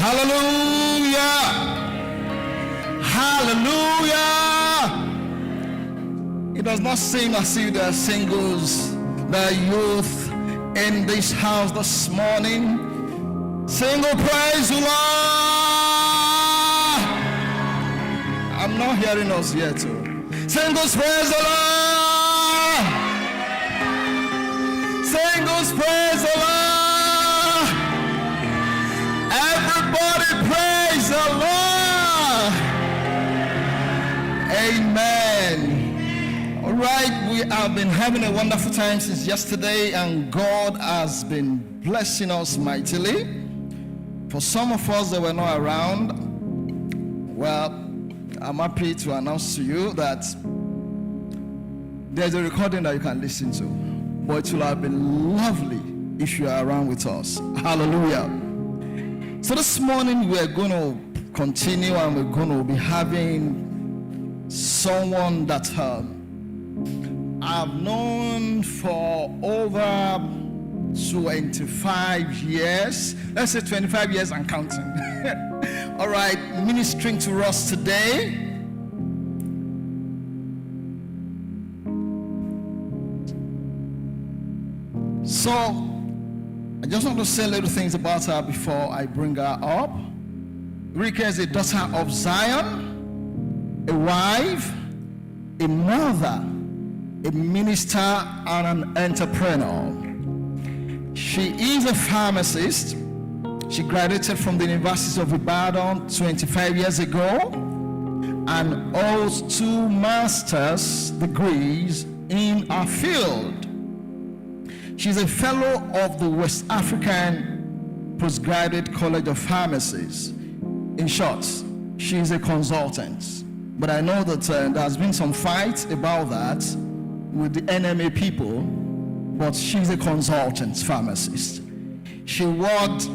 Hallelujah. Hallelujah. It does not seem as if there are singles, there are youth in this house this morning. Single praise the Lord. I'm not hearing us yet. Singles praise the Lord. Singles praise the Lord. Everybody praise the Lord. Amen. All right, we have been having a wonderful time since yesterday, and God has been blessing us mightily. For some of us that were not around, well, I'm happy to announce to you that there's a recording that you can listen to. But it will have been lovely if you are around with us. Hallelujah. So this morning we are going to continue, and we're going to be having someone that I've known for over 25 years. Let's say 25 years and counting. All right, ministering to us today. So, I just want to say little things about her before I bring her up. Rika is a daughter of Zion, a wife, a mother, a minister, and an entrepreneur. She is a pharmacist. She graduated from the University of Ibadan 25 years ago and holds 2 master's degrees in her field. She's a fellow of the West African Postgraduate College of Pharmacists. In short, she's a consultant. But I know that there has been some fights about that with the NMA people, but she's a consultant pharmacist. She worked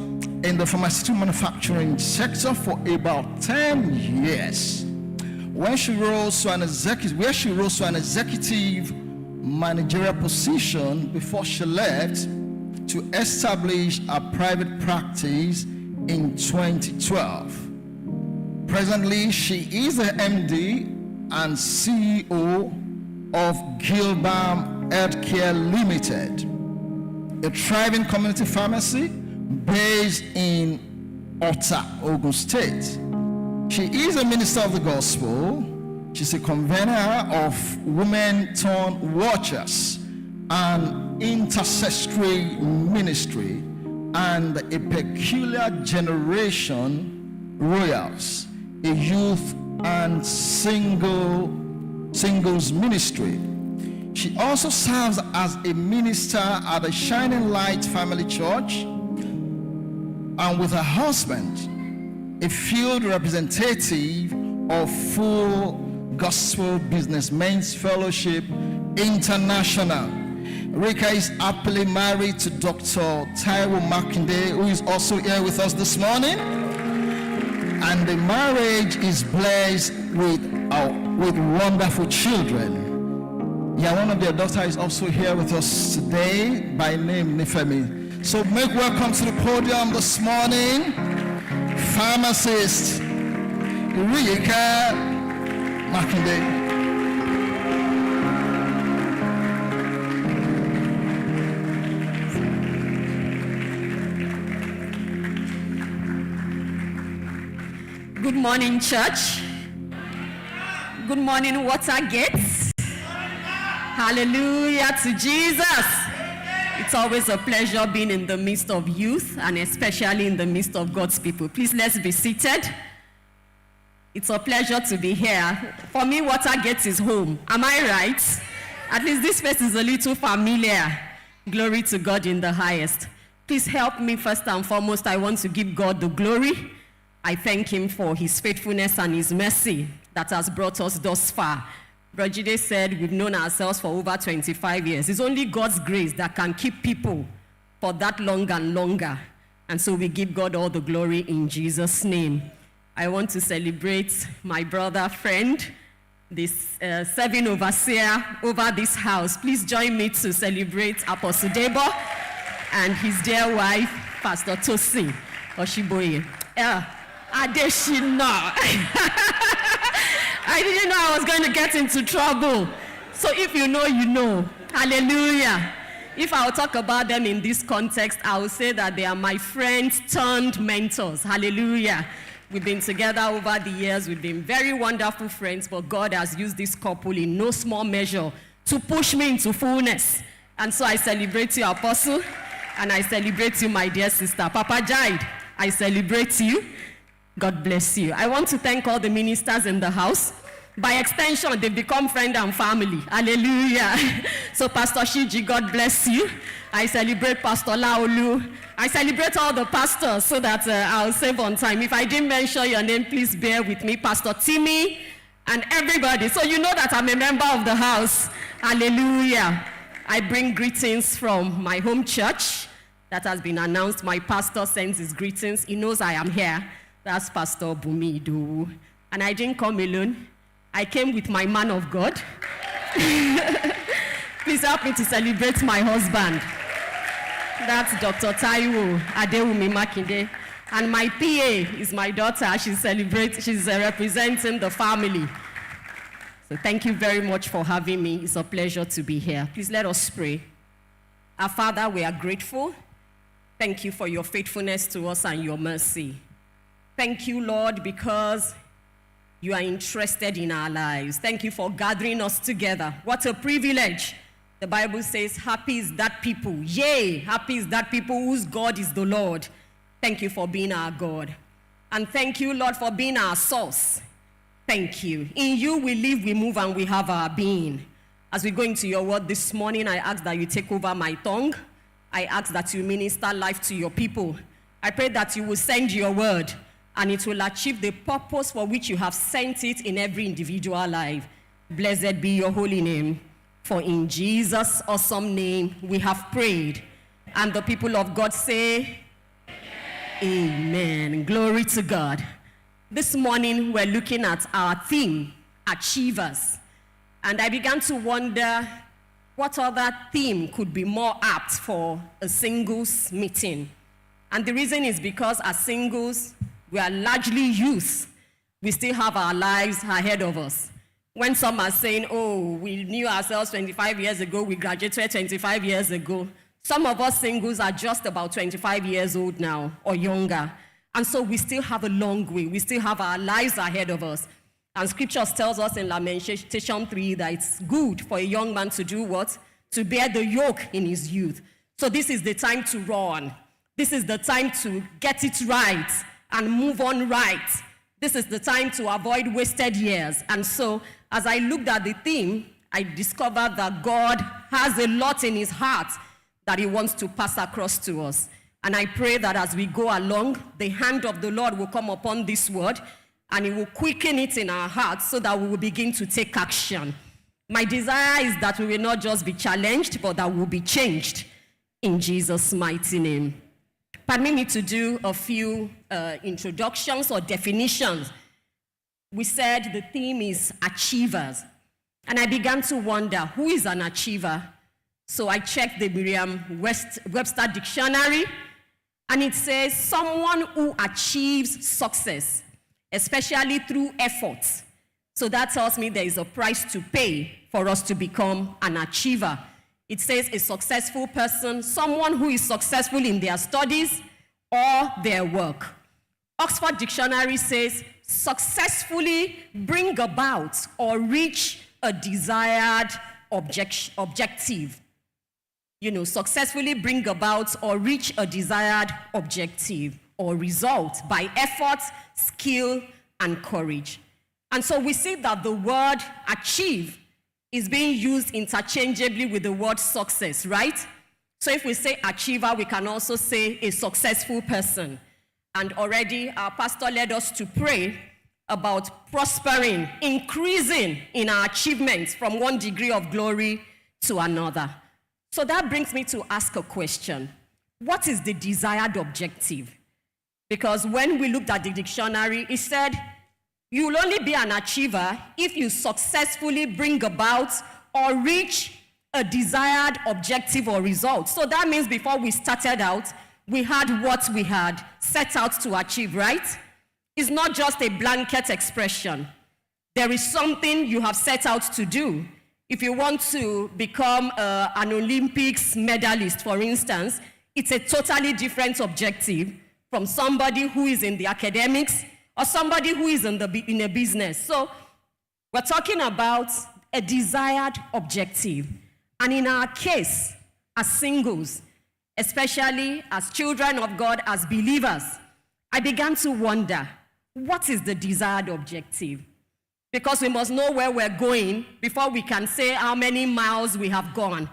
in the pharmaceutical manufacturing sector for about 10 years. Where she rose to an executive managerial position before she left to establish a private practice in 2012. Presently, she is the MD and CEO of Gilbam Healthcare Limited, a thriving community pharmacy based in Ota, Ogun State. She is a minister of the gospel. She's a convener of Women Turn Watchers, an intercessory ministry, and a Peculiar Generation Royals, a youth and singles ministry. She also serves as a minister at the Shining Light Family Church, and with her husband, a field representative of Full Gospel Businessmen's Fellowship International. Rika is happily married to Dr. Taiwo Makinde, who is also here with us this morning. And the marriage is blessed with wonderful children. Yeah, one of their daughters is also here with us today, by name Nifemi. So make welcome to the podium this morning, pharmacist Rika Makinde. Good morning, church. Good morning, Watergate. Hallelujah to Jesus. It's always a pleasure being in the midst of youth, and especially in the midst of God's people. Please, let's be seated. It's a pleasure to be here. For me, Watergate is home. Am I right? At least this place is a little familiar. Glory to God in the highest. Please help me. First and foremost, I want to give God the glory. I thank him for his faithfulness and his mercy that has brought us thus far. Brajide said we've known ourselves for over 25 years. It's only God's grace that can keep people for that long and longer. And so we give God all the glory in Jesus' name. I want to celebrate my brother, friend, this serving overseer over this house. Please join me to celebrate Apostle Debo and his dear wife, Pastor Tosin Oshiboye. Adeshina. I didn't know I was going to get into trouble. So if you know, you know. Hallelujah. If I'll talk about them in this context, I will say that they are my friends turned mentors. Hallelujah. We've been together over the years. We've been very wonderful friends, but God has used this couple in no small measure to push me into fullness. And so I celebrate you, Apostle, and I celebrate you, my dear sister. Papa Jaid, I celebrate you. God bless you. I want to thank all the ministers in the house. By extension, they've become friend and family. Hallelujah. So Pastor Shiji, God bless you. I celebrate Pastor Laolu. I celebrate all the pastors so that I'll save on time. If I didn't mention your name, please bear with me. Pastor Timmy and everybody. So you know that I'm a member of the house. Hallelujah. I bring greetings from my home church that has been announced. My pastor sends his greetings. He knows I am here. That's Pastor Bumi Idowu. And I didn't come alone. I came with my man of God. Please help me to celebrate my husband. That's Dr. Taiwo Adewumi Makinde. And my PA is my daughter. She's representing the family. So thank you very much for having me. It's a pleasure to be here. Please let us pray. Our Father, we are grateful. Thank you for your faithfulness to us and your mercy. Thank you, Lord, because you are interested in our lives. Thank you for gathering us together. What a privilege. The Bible says, happy is that people. Yea, happy is that people whose God is the Lord. Thank you for being our God. And thank you, Lord, for being our source. Thank you. In you we live, we move, and we have our being. As we go into your word this morning, I ask that you take over my tongue. I ask that you minister life to your people. I pray that you will send your word, and it will achieve the purpose for which you have sent it in every individual life. Blessed be your holy name. For in Jesus' awesome name we have prayed. And the people of God say, Amen. Glory to God. This morning we're looking at our theme, Achievers. And I began to wonder what other theme could be more apt for a singles meeting. And the reason is because as singles, we are largely youth. We still have our lives ahead of us. When some are saying, oh, we knew ourselves 25 years ago, we graduated 25 years ago. Some of us singles are just about 25 years old now or younger. And so we still have a long way. We still have our lives ahead of us. And scriptures tells us in Lamentation 3 that it's good for a young man to do what? To bear the yoke in his youth. So this is the time to run. This is the time to get it right and move on right. This is the time to avoid wasted years. And so, as I looked at the theme, I discovered that God has a lot in his heart that he wants to pass across to us. And I pray that as we go along, the hand of the Lord will come upon this word, and he will quicken it in our hearts so that we will begin to take action. My desire is that we will not just be challenged, but that we will be changed in Jesus' mighty name. Permit me to do a few introductions or definitions. We said the theme is achievers. And I began to wonder, who is an achiever? So I checked the Merriam-Webster dictionary, and it says someone who achieves success, especially through effort. So that tells me there is a price to pay for us to become an achiever. It says a successful person, someone who is successful in their studies or their work. Oxford Dictionary says successfully bring about or reach a desired objective. Successfully bring about or reach a desired objective or result by effort, skill, and courage. And so we see that the word achieve is being used interchangeably with the word success, right? So if we say achiever, we can also say a successful person. And already our pastor led us to pray about prospering, increasing in our achievements from one degree of glory to another. So that brings me to ask a question. What is the desired objective? Because when we looked at the dictionary, it said, you will only be an achiever if you successfully bring about or reach a desired objective or result. So that means before we started out, we had what we had set out to achieve, right? It's not just a blanket expression. There is something you have set out to do. If you want to become an Olympics medalist, for instance, it's a totally different objective from somebody who is in the academics or somebody who is in a business. So we're talking about a desired objective. And in our case, as singles, especially as children of God, as believers, I began to wonder, what is the desired objective? Because we must know where we're going before we can say how many miles we have gone.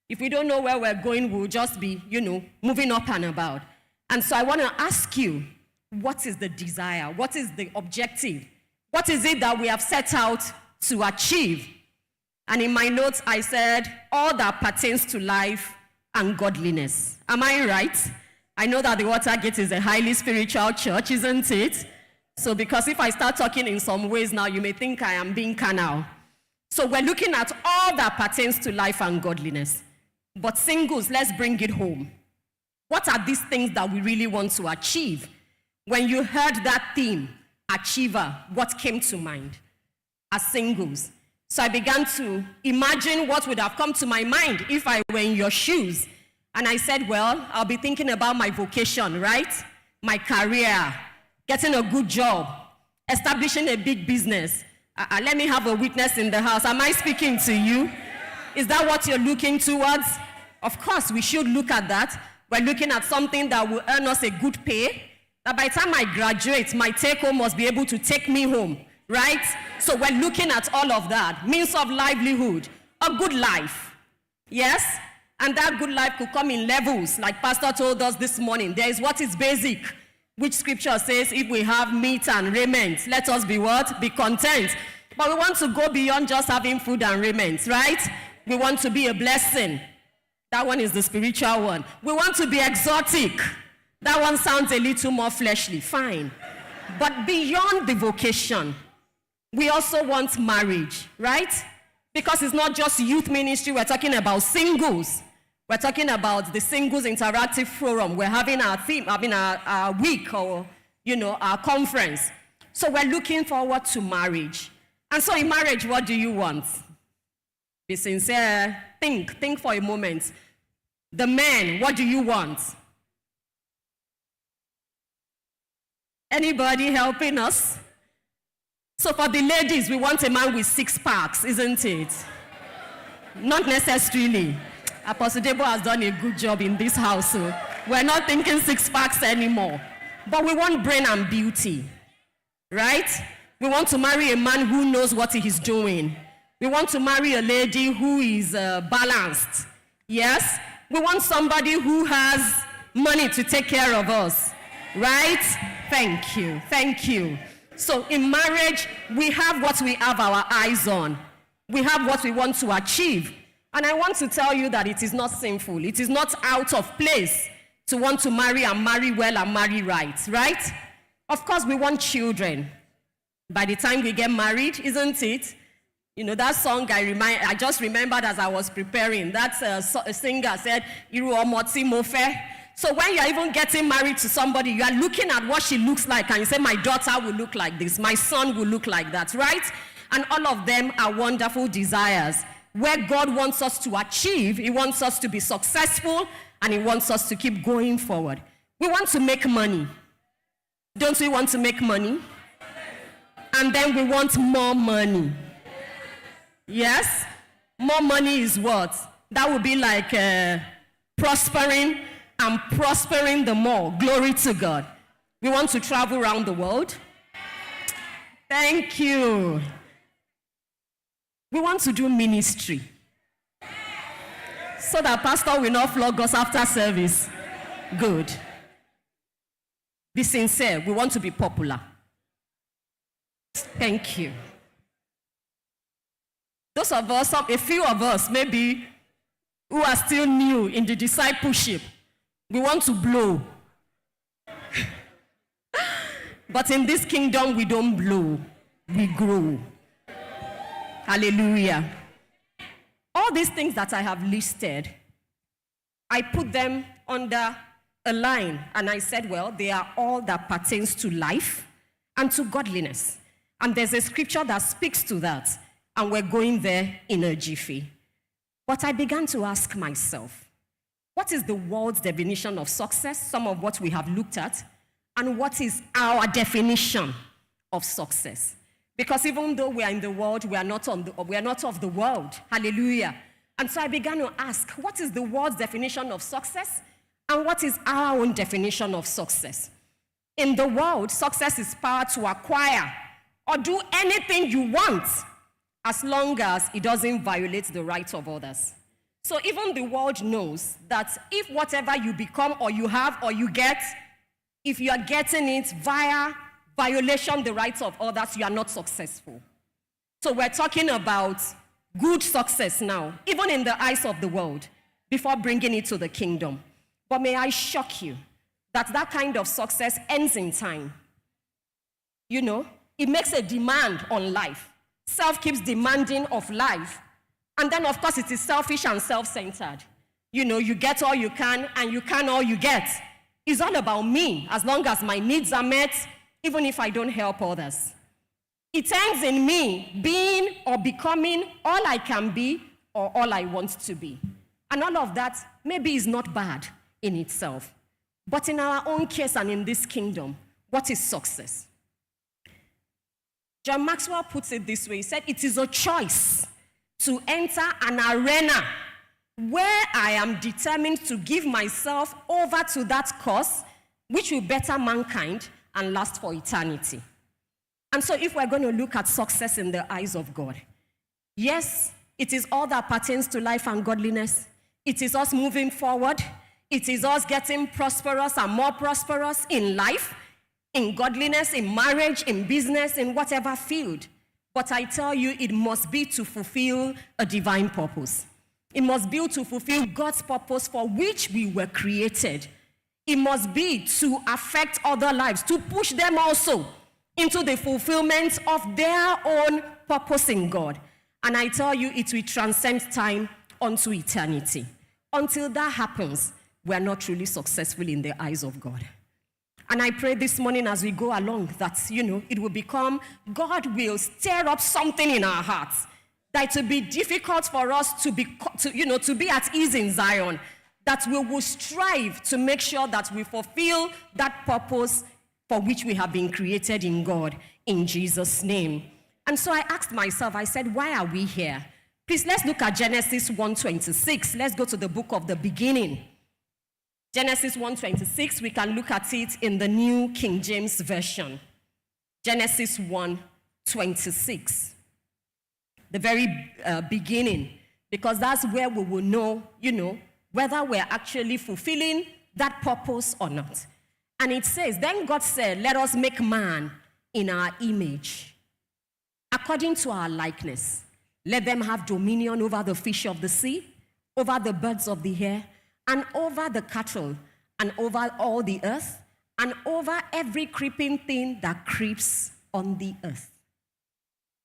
If we don't know where we're going, we'll just be, moving up and about. And so I want to ask you, what is the desire? What is the objective? What is it that we have set out to achieve? And in my notes, I said, all that pertains to life and godliness. Am I right? I know that the Watergate is a highly spiritual church, isn't it? So because if I start talking in some ways now, you may think I am being carnal. So we're looking at all that pertains to life and godliness. But singles, let's bring it home. What are these things that we really want to achieve? When you heard that theme, achiever, what came to mind as singles? So I began to imagine what would have come to my mind if I were in your shoes. And I said, well, I'll be thinking about my vocation, right? My career, getting a good job, establishing a big business. Let me have a witness in the house. Am I speaking to you? Is that what you're looking towards? Of course, we should look at that. We're looking at something that will earn us a good pay, that by the time I graduate, my take-home must be able to take me home, right? So we're looking at all of that. Means of livelihood, a good life, yes? And that good life could come in levels, like Pastor told us this morning. There is what is basic, which scripture says, if we have meat and raiment, let us be what? Be content. But we want to go beyond just having food and raiment, right? We want to be a blessing. That one is the spiritual one. We want to be exotic. That one sounds a little more fleshly. Fine. But beyond the vocation, we also want marriage, right? Because it's not just youth ministry. We're talking about singles. We're talking about the Singles Interactive Forum. We're having our theme, our week or, our conference. So we're looking forward to marriage. And so in marriage, what do you want? Be sincere. Think for a moment. The men, what do you want? Anybody helping us? So for the ladies, we want a man with 6 packs, isn't it? Not necessarily. Apostle Debo has done a good job in this house, so we're not thinking 6 packs anymore. But we want brain and beauty, right? We want to marry a man who knows what he is doing. We want to marry a lady who is balanced, yes? We want somebody who has money to take care of us, right? Thank you. So in marriage, we have what we have our eyes on. We have what we want to achieve. And I want to tell you that it is not sinful. It is not out of place to want to marry and marry well and marry right? Of course, we want children. By the time we get married, isn't it? That song I just remembered as I was preparing. That a singer said, Iru omo ti mo fe. So when you're even getting married to somebody, you are looking at what she looks like and you say, my daughter will look like this, my son will look like that, right? And all of them are wonderful desires. Where God wants us to achieve, He wants us to be successful, and He wants us to keep going forward. We want to make money. Don't we want to make money? And then we want more money. Yes? More money is what? That would be like prospering and prospering the more. Glory to God. We want to travel around the world. Thank you. We want to do ministry. So that pastor will not flog us after service. Good. Be sincere. We want to be popular. Thank you. Those of us, a few of us maybe, who are still new in the discipleship, we want to blow. But in this kingdom, we don't blow. We grow. Hallelujah. All these things that I have listed, I put them under a line, and I said, well, they are all that pertains to life and to godliness. And there's a scripture that speaks to that, and we're going there in a jiffy. But I began to ask myself, what is the world's definition of success? Some of what we have looked at. And what is our definition of success? Because even though we are in the world, we are not of the world. Hallelujah. And so I began to ask, what is the world's definition of success? And what is our own definition of success? In the world, success is power to acquire or do anything you want as long as it doesn't violate the rights of others. So even the world knows that if whatever you become or you have or you get, if you are getting it via violation of the rights of others, you are not successful. So we're talking about good success now, even in the eyes of the world, before bringing it to the kingdom. But may I shock you that that kind of success ends in time. You know, it makes a demand on life. Self keeps demanding of life. And then, of course, it is selfish and self-centered. You know, you get all you can, and you can all you get. It's all about me, as long as my needs are met, even if I don't help others. It ends in me being or becoming all I can be or all I want to be. And all of that maybe is not bad in itself. But in our own case and in this kingdom, what is success? John Maxwell puts it this way. He said, it is a choice to enter an arena where I am determined to give myself over to that cause which will better mankind and last for eternity. And so if we're going to look at success in the eyes of God, yes, it is all that pertains to life and godliness. It is us moving forward. It is us getting prosperous and more prosperous in life, in godliness, in marriage, in business, in whatever field. But I tell you, it must be to fulfill a divine purpose. It must be to fulfill God's purpose for which we were created. It must be to affect other lives, to push them also into the fulfillment of their own purpose in God. And I tell you, it will transcend time unto eternity. Until that happens, we are not truly successful in the eyes of God. And I pray this morning as we go along that, it will become, God will stir up something in our hearts, that it will be difficult for us to be at ease in Zion, that we will strive to make sure that we fulfill that purpose for which we have been created in God, in Jesus' name. And so I asked myself, I said, why are we here? Please, let's look at Genesis 1:26. Let's go to the book of the beginning. Genesis 1:26, we can look at it in the New King James Version. Genesis 1:26. The very beginning, because that's where we will know, whether we're actually fulfilling that purpose or not. And it says, then God said, let us make man in our image, according to our likeness. Let them have dominion over the fish of the sea, over the birds of the air, and over the cattle, and over all the earth, and over every creeping thing that creeps on the earth.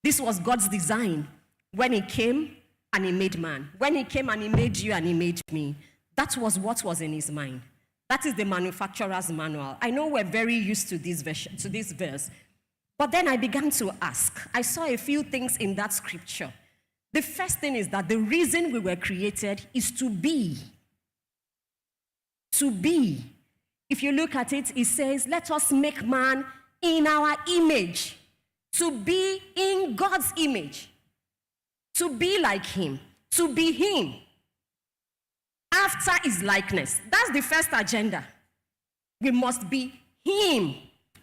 This was God's design when he came and he made man. When he came and he made you and he made me, that was what was in his mind. That is the manufacturer's manual. I know we're very used to this verse. But then I began to ask. I saw a few things in that scripture. The first thing is that the reason we were created is to be. To be. If you look at it, it says, let us make man in our image. To be in God's image. To be like him. To be him. After his likeness. That's the first agenda. We must be him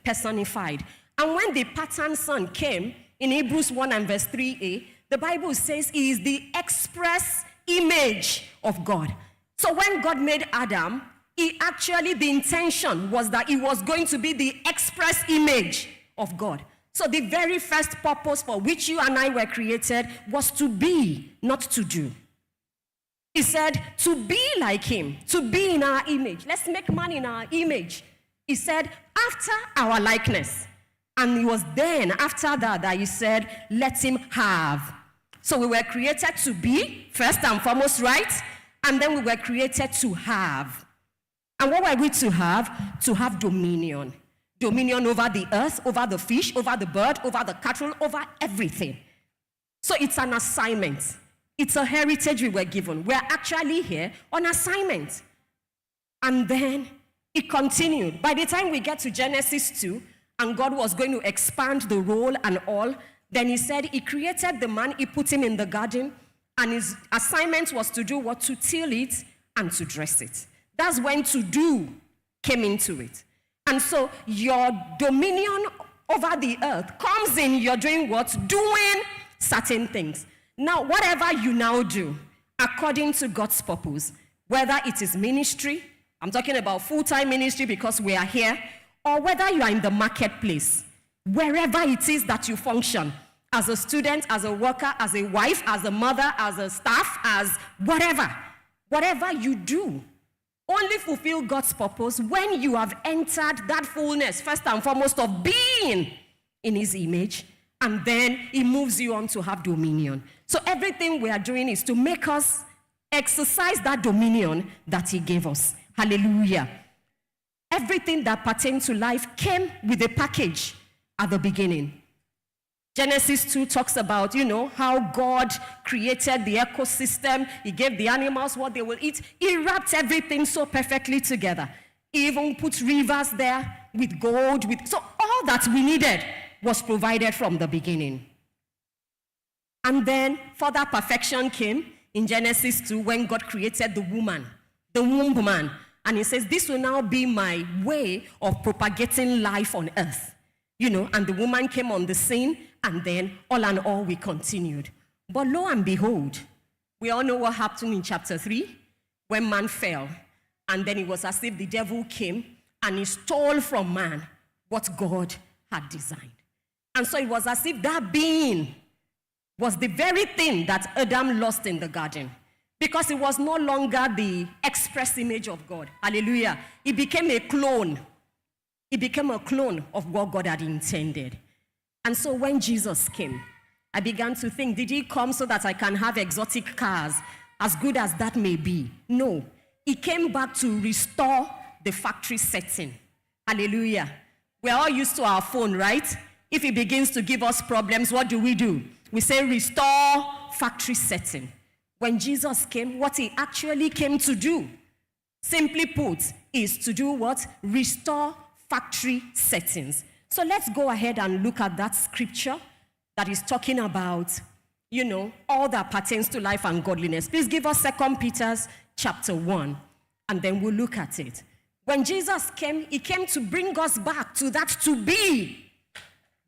personified. And when the pattern son came, in Hebrews 1 and verse 3a, the Bible says he is the express image of God. So when God made Adam, the intention was that he was going to be the express image of God. So the very first purpose for which you and I were created was to be, not to do. He said, to be like him, to be in our image. Let's make man in our image. He said, after our likeness. And it was then, after that he said, let him have. So we were created to be, first and foremost, right? And then we were created to have. And what were we to have? To have dominion. Dominion over the earth, over the fish, over the bird, over the cattle, over everything. So it's an assignment. It's a heritage we were given. We're actually here on assignment. And then it continued. By the time we get to Genesis 2, and God was going to expand the role and all, then he said he created the man, he put him in the garden, and his assignment was to do what? To till it and to dress it. That's when to do came into it. And so your dominion over the earth comes in, you're doing what? Doing certain things. Now, whatever you now do, according to God's purpose, whether it is ministry, I'm talking about full-time ministry because we are here, or whether you are in the marketplace, wherever it is that you function, as a student, as a worker, as a wife, as a mother, as a staff, as whatever you do, only fulfill God's purpose when you have entered that fullness, first and foremost, of being in his image, and then he moves you on to have dominion. So everything we are doing is to make us exercise that dominion that he gave us. Hallelujah. Everything that pertains to life came with a package at the beginning. Genesis 2 talks about, how God created the ecosystem. He gave the animals what they will eat. He wrapped everything so perfectly together. He even put rivers there with gold. So all that we needed was provided from the beginning. And then further perfection came in Genesis 2 when God created the woman, the womb man. And he says, this will now be my way of propagating life on earth. And the woman came on the scene, and then all and all we continued. But lo and behold, we all know what happened in chapter 3 when man fell. And then it was as if the devil came and he stole from man what God had designed. And so it was as if that being was the very thing that Adam lost in the garden. Because it was no longer the express image of God. Hallelujah. It became a clone. It became a clone of what God had intended. And so when Jesus came, I began to think, did he come so that I can have exotic cars, as good as that may be? No. He came back to restore the factory setting. Hallelujah. We're all used to our phone, right? If it begins to give us problems, what do? We say restore factory setting. When Jesus came, what he actually came to do, simply put, is to do what? Restore factory settings. So let's go ahead and look at that scripture that is talking about, all that pertains to life and godliness. Please give us 2 Peter chapter 1, and then we'll look at it. When Jesus came, he came to bring us back to that to be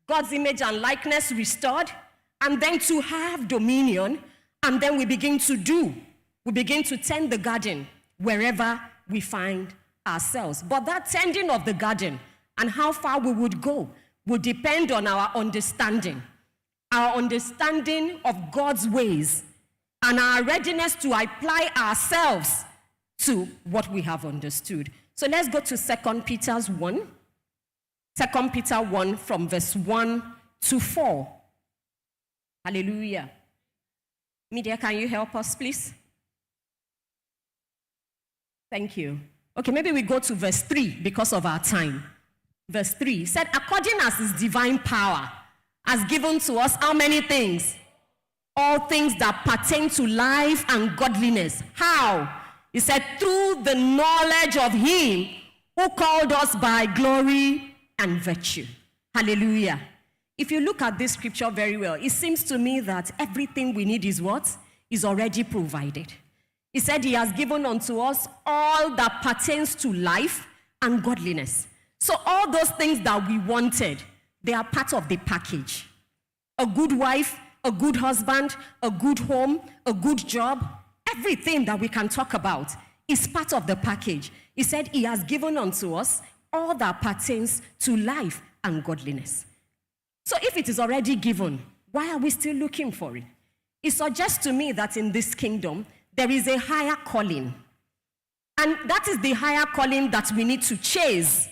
God's image and likeness restored, and then to have dominion, and then we begin to tend the garden wherever we find ourselves. But that tending of the garden and how far we would go would depend on our understanding of God's ways, and our readiness to apply ourselves to what we have understood. So let's go to 2 Peter 1. 2 Peter 1 from verse 1 to 4. Hallelujah. Media, can you help us, please? Thank you. Okay, maybe we go to verse 3 because of our time. Verse 3 said, according as his divine power has given to us how many things? All things that pertain to life and godliness. How? He said, through the knowledge of him who called us by glory and virtue. Hallelujah. If you look at this scripture very well, it seems to me that everything we need is what? Is already provided. He said he has given unto us all that pertains to life and godliness. So all those things that we wanted, they are part of the package. A good wife, a good husband, a good home, a good job, everything that we can talk about is part of the package. He said he has given unto us all that pertains to life and godliness. So if it is already given, why are we still looking for it? It suggests to me that in this kingdom, there is a higher calling. And that is the higher calling that we need to chase.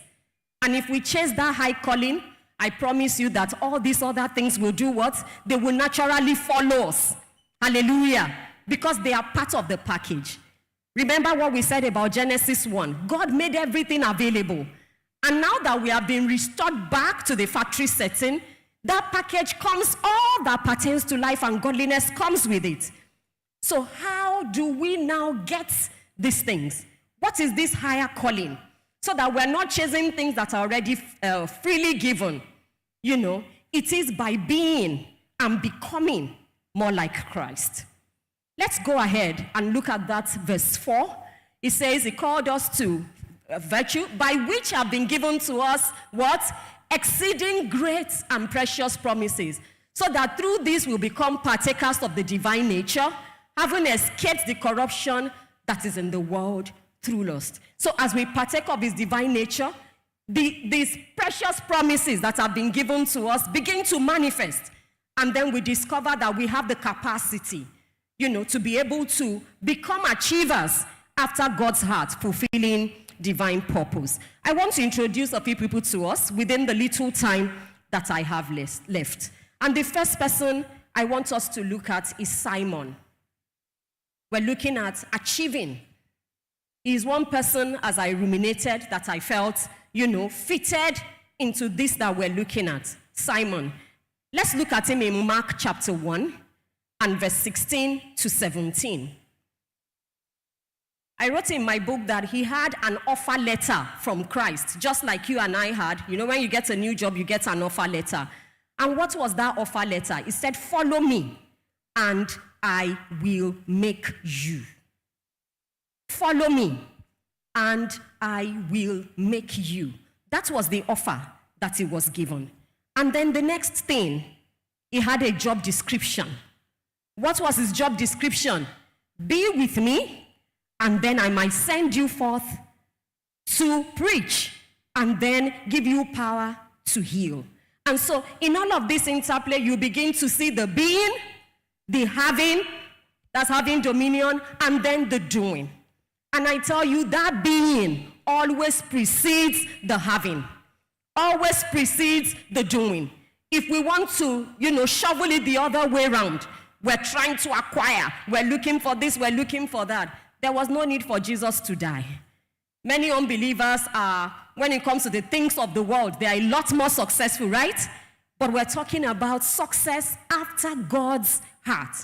And if we chase that high calling, I promise you that all these other things will do what? They will naturally follow us. Hallelujah. Because they are part of the package. Remember what we said about Genesis 1. God made everything available. And now that we have been restored back to the factory setting, that package comes, all that pertains to life and godliness comes with it. So how do we now get these things? What is this higher calling? So that we're not chasing things that are already freely given. You know, it is by being and becoming more like Christ. Let's go ahead and look at that verse 4. It says, he called us to virtue, by which have been given to us, what? Exceeding great and precious promises. So that through this we'll become partakers of the divine nature, having escaped the corruption that is in the world through lust. So as we partake of his divine nature, these precious promises that have been given to us begin to manifest. And then we discover that we have the capacity, you know, to be able to become achievers after God's heart, fulfilling divine purpose. I want to introduce a few people to us within the little time that I have left. And the first person I want us to look at is Simon. We're looking at achieving. He's one person, as I ruminated, that I felt, you know, fitted into this that we're looking at. Simon. Let's look at him in Mark chapter 1 and verse 16 to 17. I wrote in my book that he had an offer letter from Christ, just like you and I had. You know, when you get a new job, you get an offer letter. And what was that offer letter? It said, follow me, and I will make you. Follow me, and I will make you. That was the offer that he was given. And then the next thing, he had a job description. What was his job description? Be with me, and then I might send you forth to preach, and then give you power to heal. And so in all of this interplay, you begin to see the being, the having, that's having dominion, and then the doing. And I tell you, that being always precedes the having, always precedes the doing. If we want to, you know, shovel it the other way around, we're trying to acquire, we're looking for this, we're looking for that. There was no need for Jesus to die. Many unbelievers are, when it comes to the things of the world, they are a lot more successful, right? But we're talking about success after God's heart.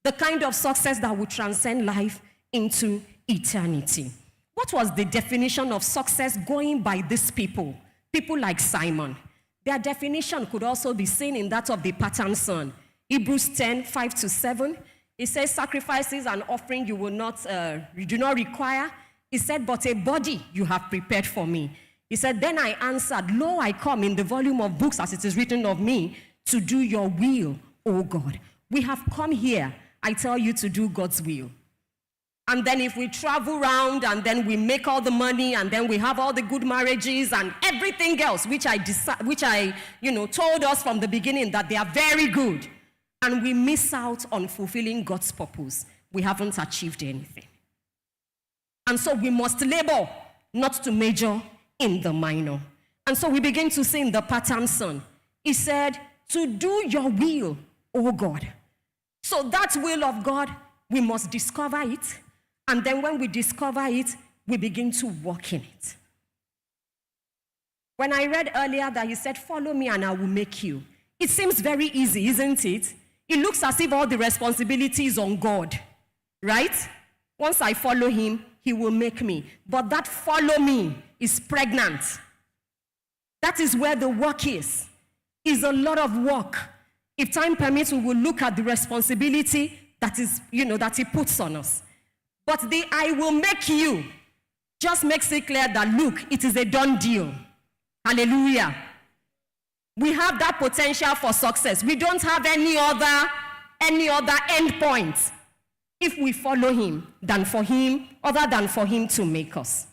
The kind of success that will transcend life into eternity. What was the definition of success going by these people? People like Simon. Their definition could also be seen in that of the pattern son. Hebrews 10, 5 to 7. It says, sacrifices and offering you do not require. He said, but a body you have prepared for me. He said, then I answered, lo, I come in the volume of books as it is written of me, to do your will, O God. We have come here, I tell you, to do God's will. And then if we travel around and then we make all the money and then we have all the good marriages and everything else, which I told us from the beginning that they are very good, and we miss out on fulfilling God's purpose, we haven't achieved anything. And so we must labor not to major in the minor. And so we begin to see in the pattern son. He said, to do your will, O God. So that will of God, we must discover it. And then when we discover it, we begin to walk in it. When I read earlier that he said, follow me and I will make you. It seems very easy, isn't it? It looks as if all the responsibility is on God, right? Once I follow him, he will make me. But that follow me is pregnant. That is where the work is. It's a lot of work. If time permits, we will look at the responsibility that is, that he puts on us. But the I will make you just makes it clear that, look, it is a done deal. Hallelujah. We have that potential for success. We don't have any other end point if we follow him other than for him to make us.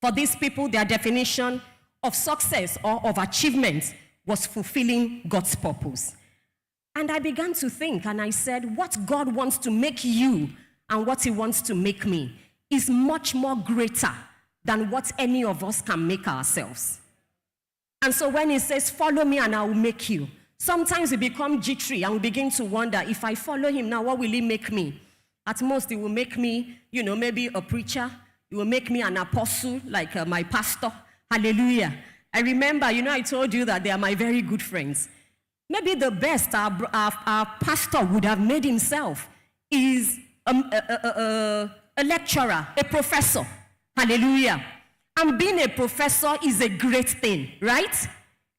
For these people, their definition of success or of achievement was fulfilling God's purpose. And I began to think, and I said, what God wants to make you and what he wants to make me is much more greater than what any of us can make ourselves. And so when he says, follow me and I will make you, sometimes we become jittery and we begin to wonder, if I follow him now, what will he make me? At most, it will make me, maybe a preacher. It will make me an apostle, like my pastor. Hallelujah. I remember, I told you that they are my very good friends. Maybe the best our pastor would have made himself is a lecturer, a professor. Hallelujah. And being a professor is a great thing, right?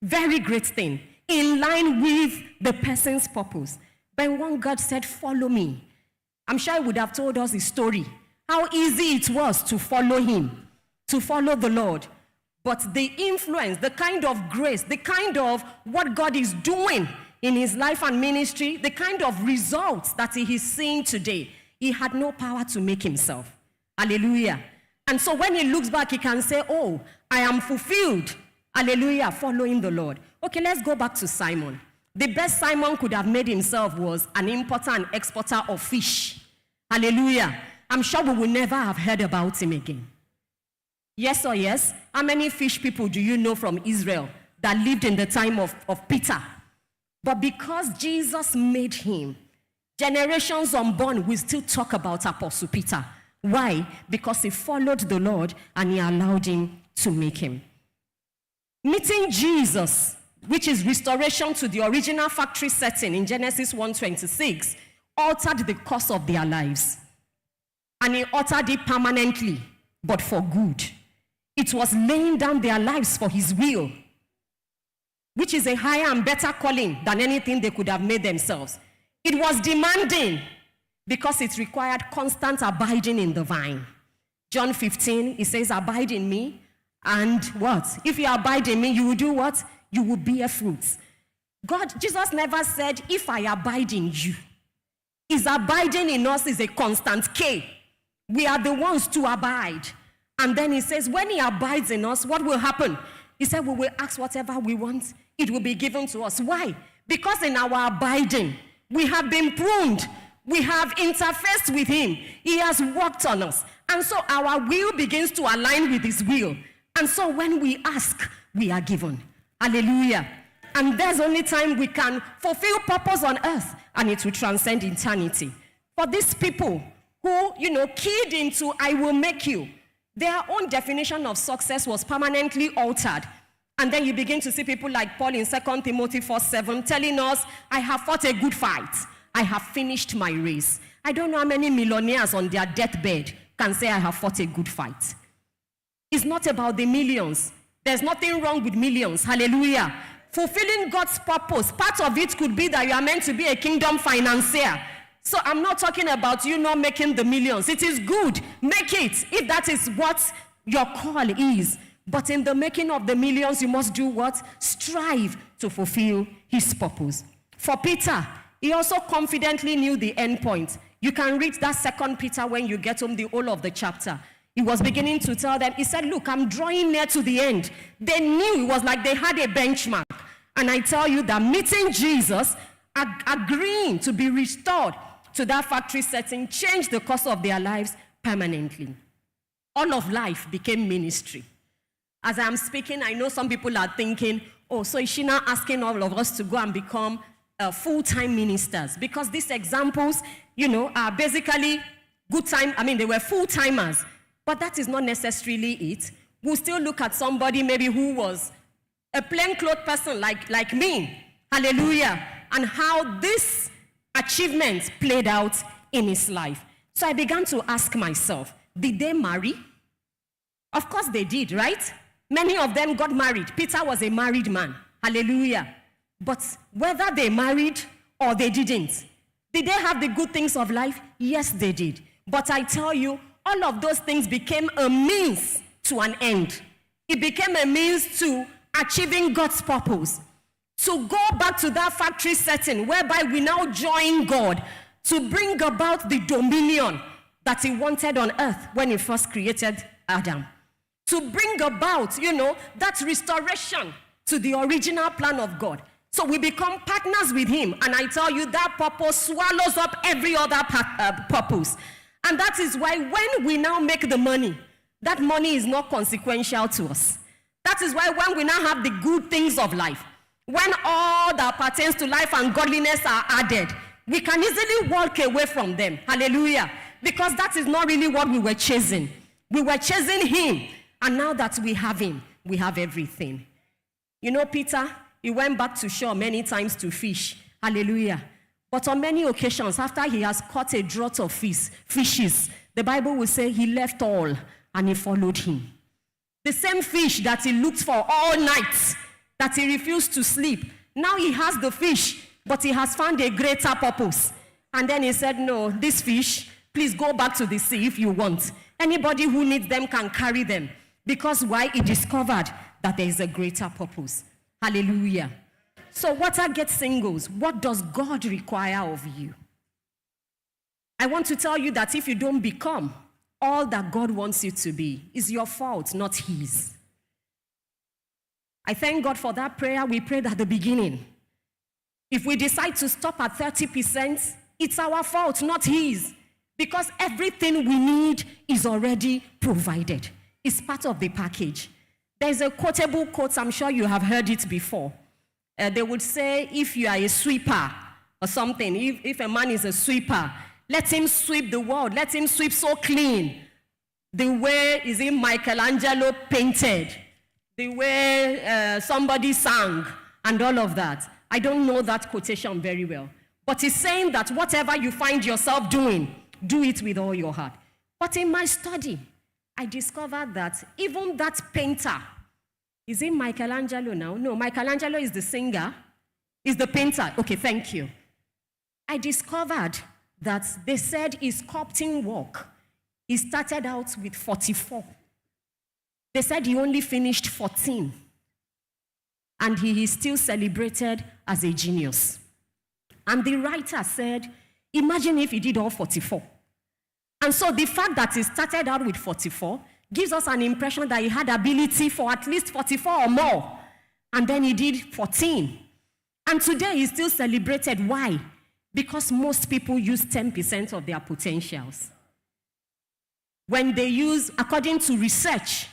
Very great thing. In line with the person's purpose. But when God said, follow me, I'm sure he would have told us his story. How easy it was to follow him, to follow the Lord. But the influence, the kind of grace, the kind of what God is doing in his life and ministry, the kind of results that he is seeing today, he had no power to make himself. Hallelujah. And so when he looks back, he can say, oh, I am fulfilled. Hallelujah, following the Lord. Okay, let's go back to Simon. The best Simon could have made himself was an importer and exporter of fish. Hallelujah. I'm sure we will never have heard about him again. Yes or yes? How many fish people do you know from Israel that lived in the time of Peter? But because Jesus made him, generations unborn will still talk about Apostle Peter. Why? Because he followed the Lord and he allowed him to make him. Meeting Jesus, which is restoration to the original factory setting in Genesis 1:26, altered the course of their lives. And he altered it permanently, but for good. It was laying down their lives for his will, which is a higher and better calling than anything they could have made themselves. It was demanding because it required constant abiding in the vine. John 15, it says, abide in me, and what? If you abide in me, you will do what? You will bear fruits. Jesus never said, if I abide in you. His abiding in us is a constant K. We are the ones to abide. And then he says, when he abides in us, what will happen? He said, we will ask whatever we want. It will be given to us. Why? Because in our abiding, we have been pruned. We have interfaced with him. He has worked on us. And so our will begins to align with his will. And so when we ask, we are given. Hallelujah. And there's only time we can fulfill purpose on earth, and it will transcend eternity. For these people who, keyed into, I will make you, their own definition of success was permanently altered. And then you begin to see people like Paul in 2 Timothy 4:7 telling us, I have fought a good fight. I have finished my race. I don't know how many millionaires on their deathbed can say, I have fought a good fight. It's not about the millions. There's nothing wrong with millions. Hallelujah. Fulfilling God's purpose, part of it could be that you are meant to be a kingdom financier. So I'm not talking about you not making the millions. It is good. Make it, if that is what your call is. But in the making of the millions, you must do what? Strive to fulfill his purpose. For Peter, he also confidently knew the end point. You can read that 2 Peter when you get home, the whole of the chapter. He was beginning to tell them, he said, look, I'm drawing near to the end. They knew, it was like they had a benchmark. And I tell you that meeting Jesus, agreeing to be restored to that factory setting, changed the course of their lives permanently. All of life became ministry. As I'm speaking, I know some people are thinking, oh, so is she now asking all of us to go and become full-time ministers? Because these examples, are basically good time. They were full-timers. But that is not necessarily it. We'll still look at somebody maybe who was a plainclothes person like me. Hallelujah. And how this achievement played out in his life. So I began to ask myself, did they marry? Of course they did, right? Many of them got married. Peter was a married man. Hallelujah. But whether they married or they didn't, did they have the good things of life? Yes, they did. But I tell you, all of those things became a means to an end. It became a means to achieving God's purpose. To go back to that factory setting whereby we now join God to bring about the dominion that he wanted on earth when he first created Adam. To bring about, that restoration to the original plan of God. So we become partners with him. And I tell you, that purpose swallows up every other purpose. And that is why when we now make the money, that money is not consequential to us. That is why when we now have the good things of life, when all that pertains to life and godliness are added, we can easily walk away from them. Hallelujah. Because that is not really what we were chasing. We were chasing him. And now that we have him, we have everything. You know, Peter, he went back to shore many times to fish. Hallelujah. But on many occasions, after he has caught a draught of fishes, the Bible will say he left all and he followed him. The same fish that he looked for all night, that he refused to sleep. Now he has the fish, but he has found a greater purpose. And then he said, no, this fish, please go back to the sea if you want. Anybody who needs them can carry them. Because why? He discovered that there is a greater purpose. Hallelujah. So Watergate singles, what does God require of you? I want to tell you that if you don't become all that God wants you to be, it's your fault, not his. I thank God for that prayer we prayed at the beginning. If we decide to stop at 30%, it's our fault, not his. Because everything we need is already provided. It's part of the package. There's a quotable quote, I'm sure you have heard it before. They would say, if you are a sweeper or something, if a man is a sweeper, let him sweep the world. Let him sweep so clean. The way is it Michelangelo painted. The way somebody sang and all of that. I don't know that quotation very well. But it's saying that whatever you find yourself doing, do it with all your heart. But in my study, I discovered that even that painter, is it Michelangelo now? No, Michelangelo is the singer, is the painter. Okay, thank you. I discovered that they said his sculpting work, he started out with 44. They said he only finished 14. And he is still celebrated as a genius. And the writer said, imagine if he did all 44. And so the fact that he started out with 44 gives us an impression that he had ability for at least 44 or more. And then he did 14. And today he's still celebrated. Why? Because most people use 10% of their potentials. When they use, according to research,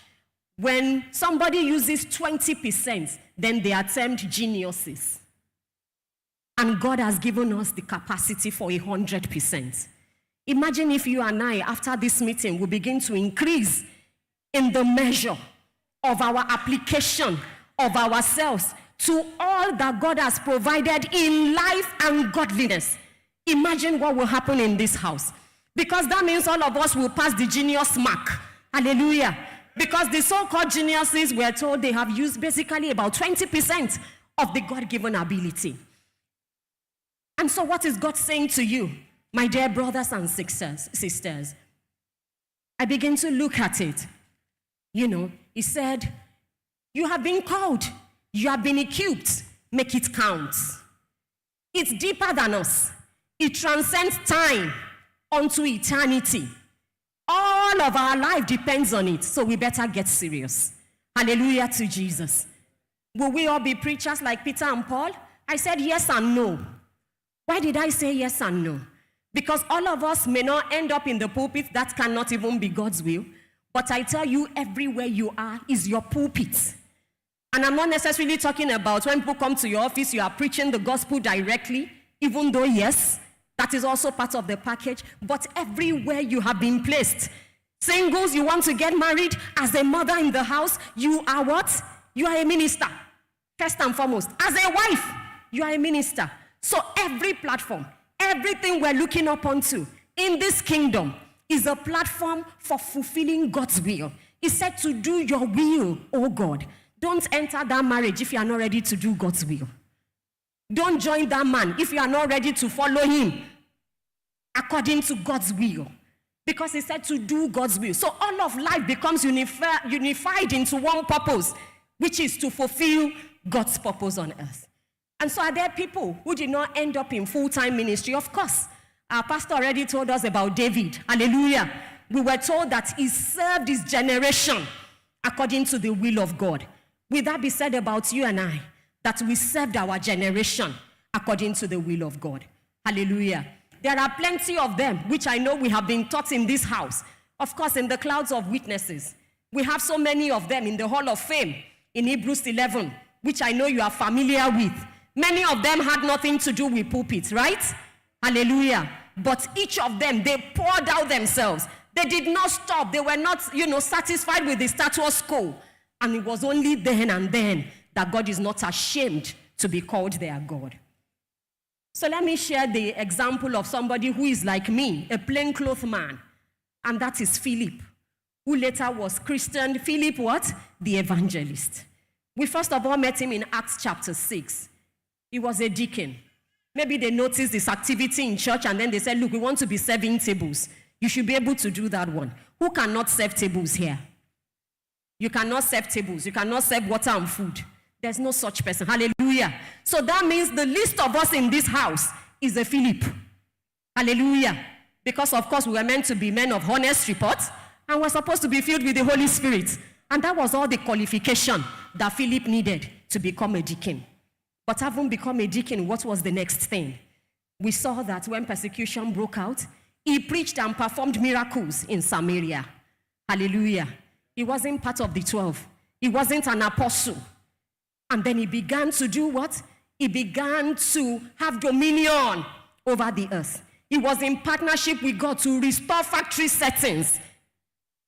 when somebody uses 20%, then they are termed geniuses. And God has given us the capacity for 100%. Imagine if you and I, after this meeting, will begin to increase in the measure of our application of ourselves to all that God has provided in life and godliness. Imagine what will happen in this house. Because that means all of us will pass the genius mark. Hallelujah. Because the so-called geniuses, we're told they have used basically about 20% of the God-given ability. And so what is God saying to you, my dear brothers and sisters? I begin to look at it. You know, he said, you have been called, you have been equipped, make it count. It's deeper than us. It transcends time unto eternity. All of our life depends on it, so we better get serious. Hallelujah to Jesus. Will we all be preachers like Peter and Paul? I said yes and no. Why did I say yes and no? Because all of us may not end up in the pulpit. That cannot even be God's will. But I tell you, everywhere you are is your pulpit. And I'm not necessarily talking about when people come to your office, you are preaching the gospel directly, even though, yes, that is also part of the package. But everywhere you have been placed. Singles, you want to get married, as a mother in the house, you are what? You are a minister, first and foremost. As a wife, you are a minister. So every platform, everything we're looking up onto in this kingdom is a platform for fulfilling God's will. He said to do your will, oh God. Don't enter that marriage if you are not ready to do God's will. Don't join that man if you are not ready to follow him according to God's will. Because he said to do God's will. So all of life becomes unified into one purpose, which is to fulfill God's purpose on earth. And so are there people who did not end up in full-time ministry? Of course. Our pastor already told us about David. Hallelujah. We were told that he served his generation according to the will of God. Will that be said about you and I? That we served our generation according to the will of God. Hallelujah. There are plenty of them, which I know we have been taught in this house. Of course, in the clouds of witnesses. We have so many of them in the Hall of Fame, in Hebrews 11, which I know you are familiar with. Many of them had nothing to do with pulpits, right? Hallelujah. But each of them, they poured out themselves. They did not stop. They were not, satisfied with the status quo. And it was only then and then that God is not ashamed to be called their God. So let me share the example of somebody who is like me, a plainclothes man. And that is Philip, who later was Christian. Philip what? The evangelist. We first of all met him in Acts chapter 6. He was a deacon. Maybe they noticed this activity in church and then they said, look, we want to be serving tables. You should be able to do that one. Who cannot serve tables here? You cannot serve tables. You cannot serve water and food. There's no such person. Hallelujah. So that means the least of us in this house is a Philip. Hallelujah. Because of course we were meant to be men of honest report and we're supposed to be filled with the Holy Spirit. And that was all the qualification that Philip needed to become a deacon. But having become a deacon, what was the next thing? We saw that when persecution broke out, he preached and performed miracles in Samaria. Hallelujah. He wasn't part of the 12. He wasn't an apostle. And then he began to do what? He began to have dominion over the earth. He was in partnership with God to restore factory settings.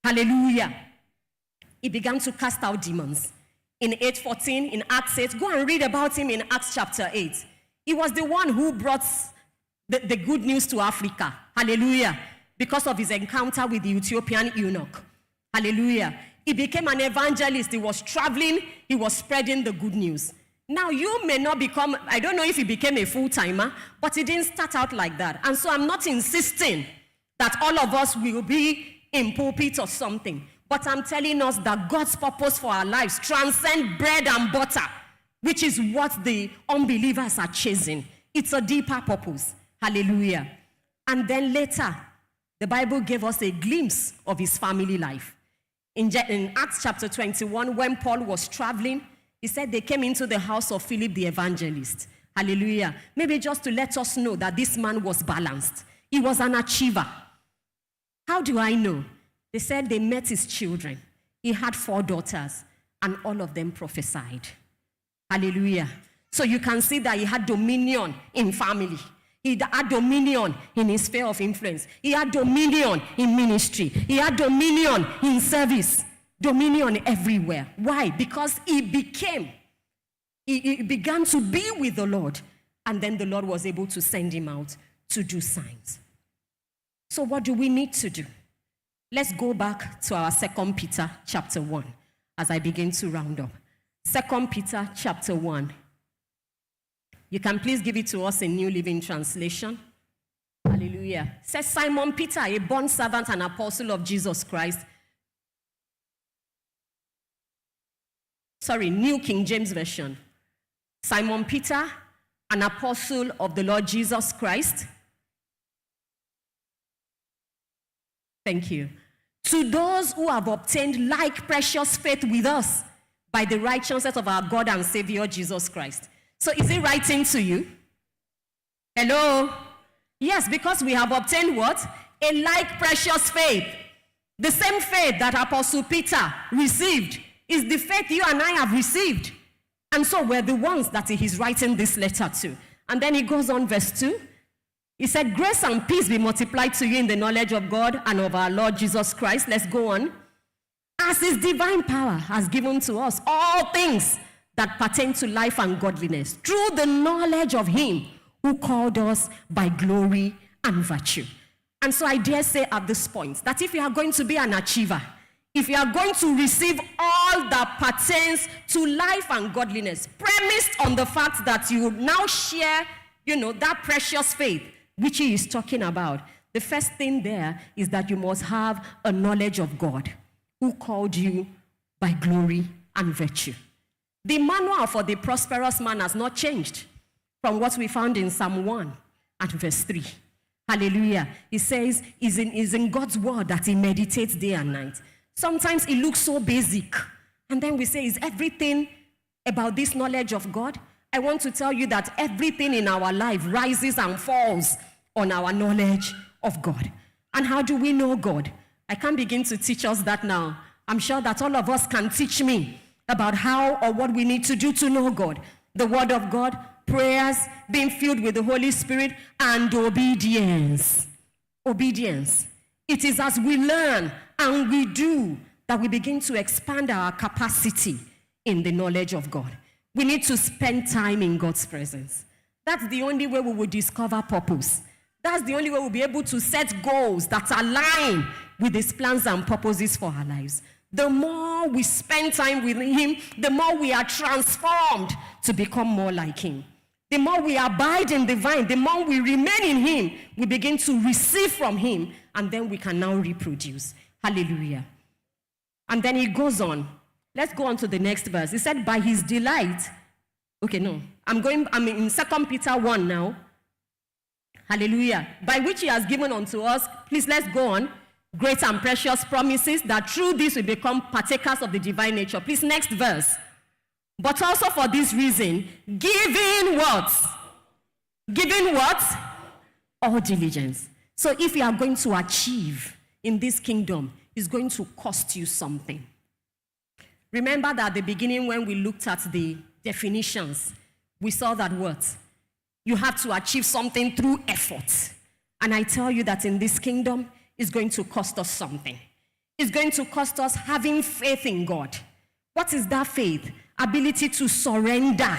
Hallelujah. He began to cast out demons. In 8:14, in Acts 8, go and read about him in Acts chapter 8. He was the one who brought the good news to Africa. Hallelujah. Because of his encounter with the Ethiopian eunuch. Hallelujah. He became an evangelist. He was traveling. He was spreading the good news. Now, you may not become, I don't know if he became a full-timer, but he didn't start out like that. And so I'm not insisting that all of us will be in pulpit or something. But I'm telling us that God's purpose for our lives transcends bread and butter, which is what the unbelievers are chasing. It's a deeper purpose. Hallelujah. And then later, the Bible gave us a glimpse of his family life. In Acts chapter 21, when Paul was traveling, he said they came into the house of Philip the evangelist. Hallelujah. Maybe just to let us know that this man was balanced. He was an achiever. How do I know? They said they met his children. He had 4 daughters, and all of them prophesied. Hallelujah. So you can see that he had dominion in family. He had dominion in his sphere of influence. He had dominion in ministry. He had dominion in service. Dominion everywhere. Why? Because he began to be with the Lord. And then the Lord was able to send him out to do signs. So what do we need to do? Let's go back to our 2 Peter chapter 1 as I begin to round up. 2 Peter chapter 1. You can please give it to us in New Living Translation. Hallelujah. It says, Simon Peter, a bond servant and apostle of Jesus Christ. New King James Version. Simon Peter, an apostle of the Lord Jesus Christ. Thank you. To those who have obtained like precious faith with us by the righteousness of our God and Savior Jesus Christ. So is he writing to you? Hello? Yes, because we have obtained what? A like precious faith. The same faith that Apostle Peter received is the faith you and I have received. And so we're the ones that he's writing this letter to. And then he goes on, verse 2. He said, grace and peace be multiplied to you in the knowledge of God and of our Lord Jesus Christ. Let's go on. As his divine power has given to us all things that pertain to life and godliness, through the knowledge of him who called us by glory and virtue. And so I dare say at this point that if you are going to be an achiever, if you are going to receive all that pertains to life and godliness, premised on the fact that you now share, that precious faith which he is talking about, the first thing there is that you must have a knowledge of God who called you by glory and virtue. The manual for the prosperous man has not changed from what we found in Psalm 1 and verse 3. Hallelujah. He says, is in God's word that he meditates day and night. Sometimes it looks so basic. And then we say, is everything about this knowledge of God? I want to tell you that everything in our life rises and falls on our knowledge of God. And how do we know God? I can't begin to teach us that now. I'm sure that all of us can teach me about how or what we need to do to know God. The Word of God prayers, being filled with the Holy Spirit, and obedience. Obedience. It is as we learn and we do that we begin to expand our capacity in the knowledge of God. We need to spend time in God's presence. That's the only way we will discover purpose. That's the only way we'll be able to set goals that align with His plans and purposes for our lives. The more we spend time with Him, the more we are transformed to become more like Him. The more we abide in the vine, the more we remain in Him, we begin to receive from Him, and then we can now reproduce. Hallelujah. And then he goes on. Let's go on to the next verse. He said, by His delight. Okay, no. I'm in 2 Peter 1 now. Hallelujah. By which He has given unto us, please let's go on, great and precious promises, that through this we become partakers of the divine nature. Please, next verse. But also for this reason, giving what? Giving what? All diligence. So if you are going to achieve in this kingdom, it's going to cost you something. Remember that at the beginning when we looked at the definitions, we saw that what? You have to achieve something through effort. And I tell you that in this kingdom, it's going to cost us something. It's going to cost us having faith in God. What is that faith? Ability to surrender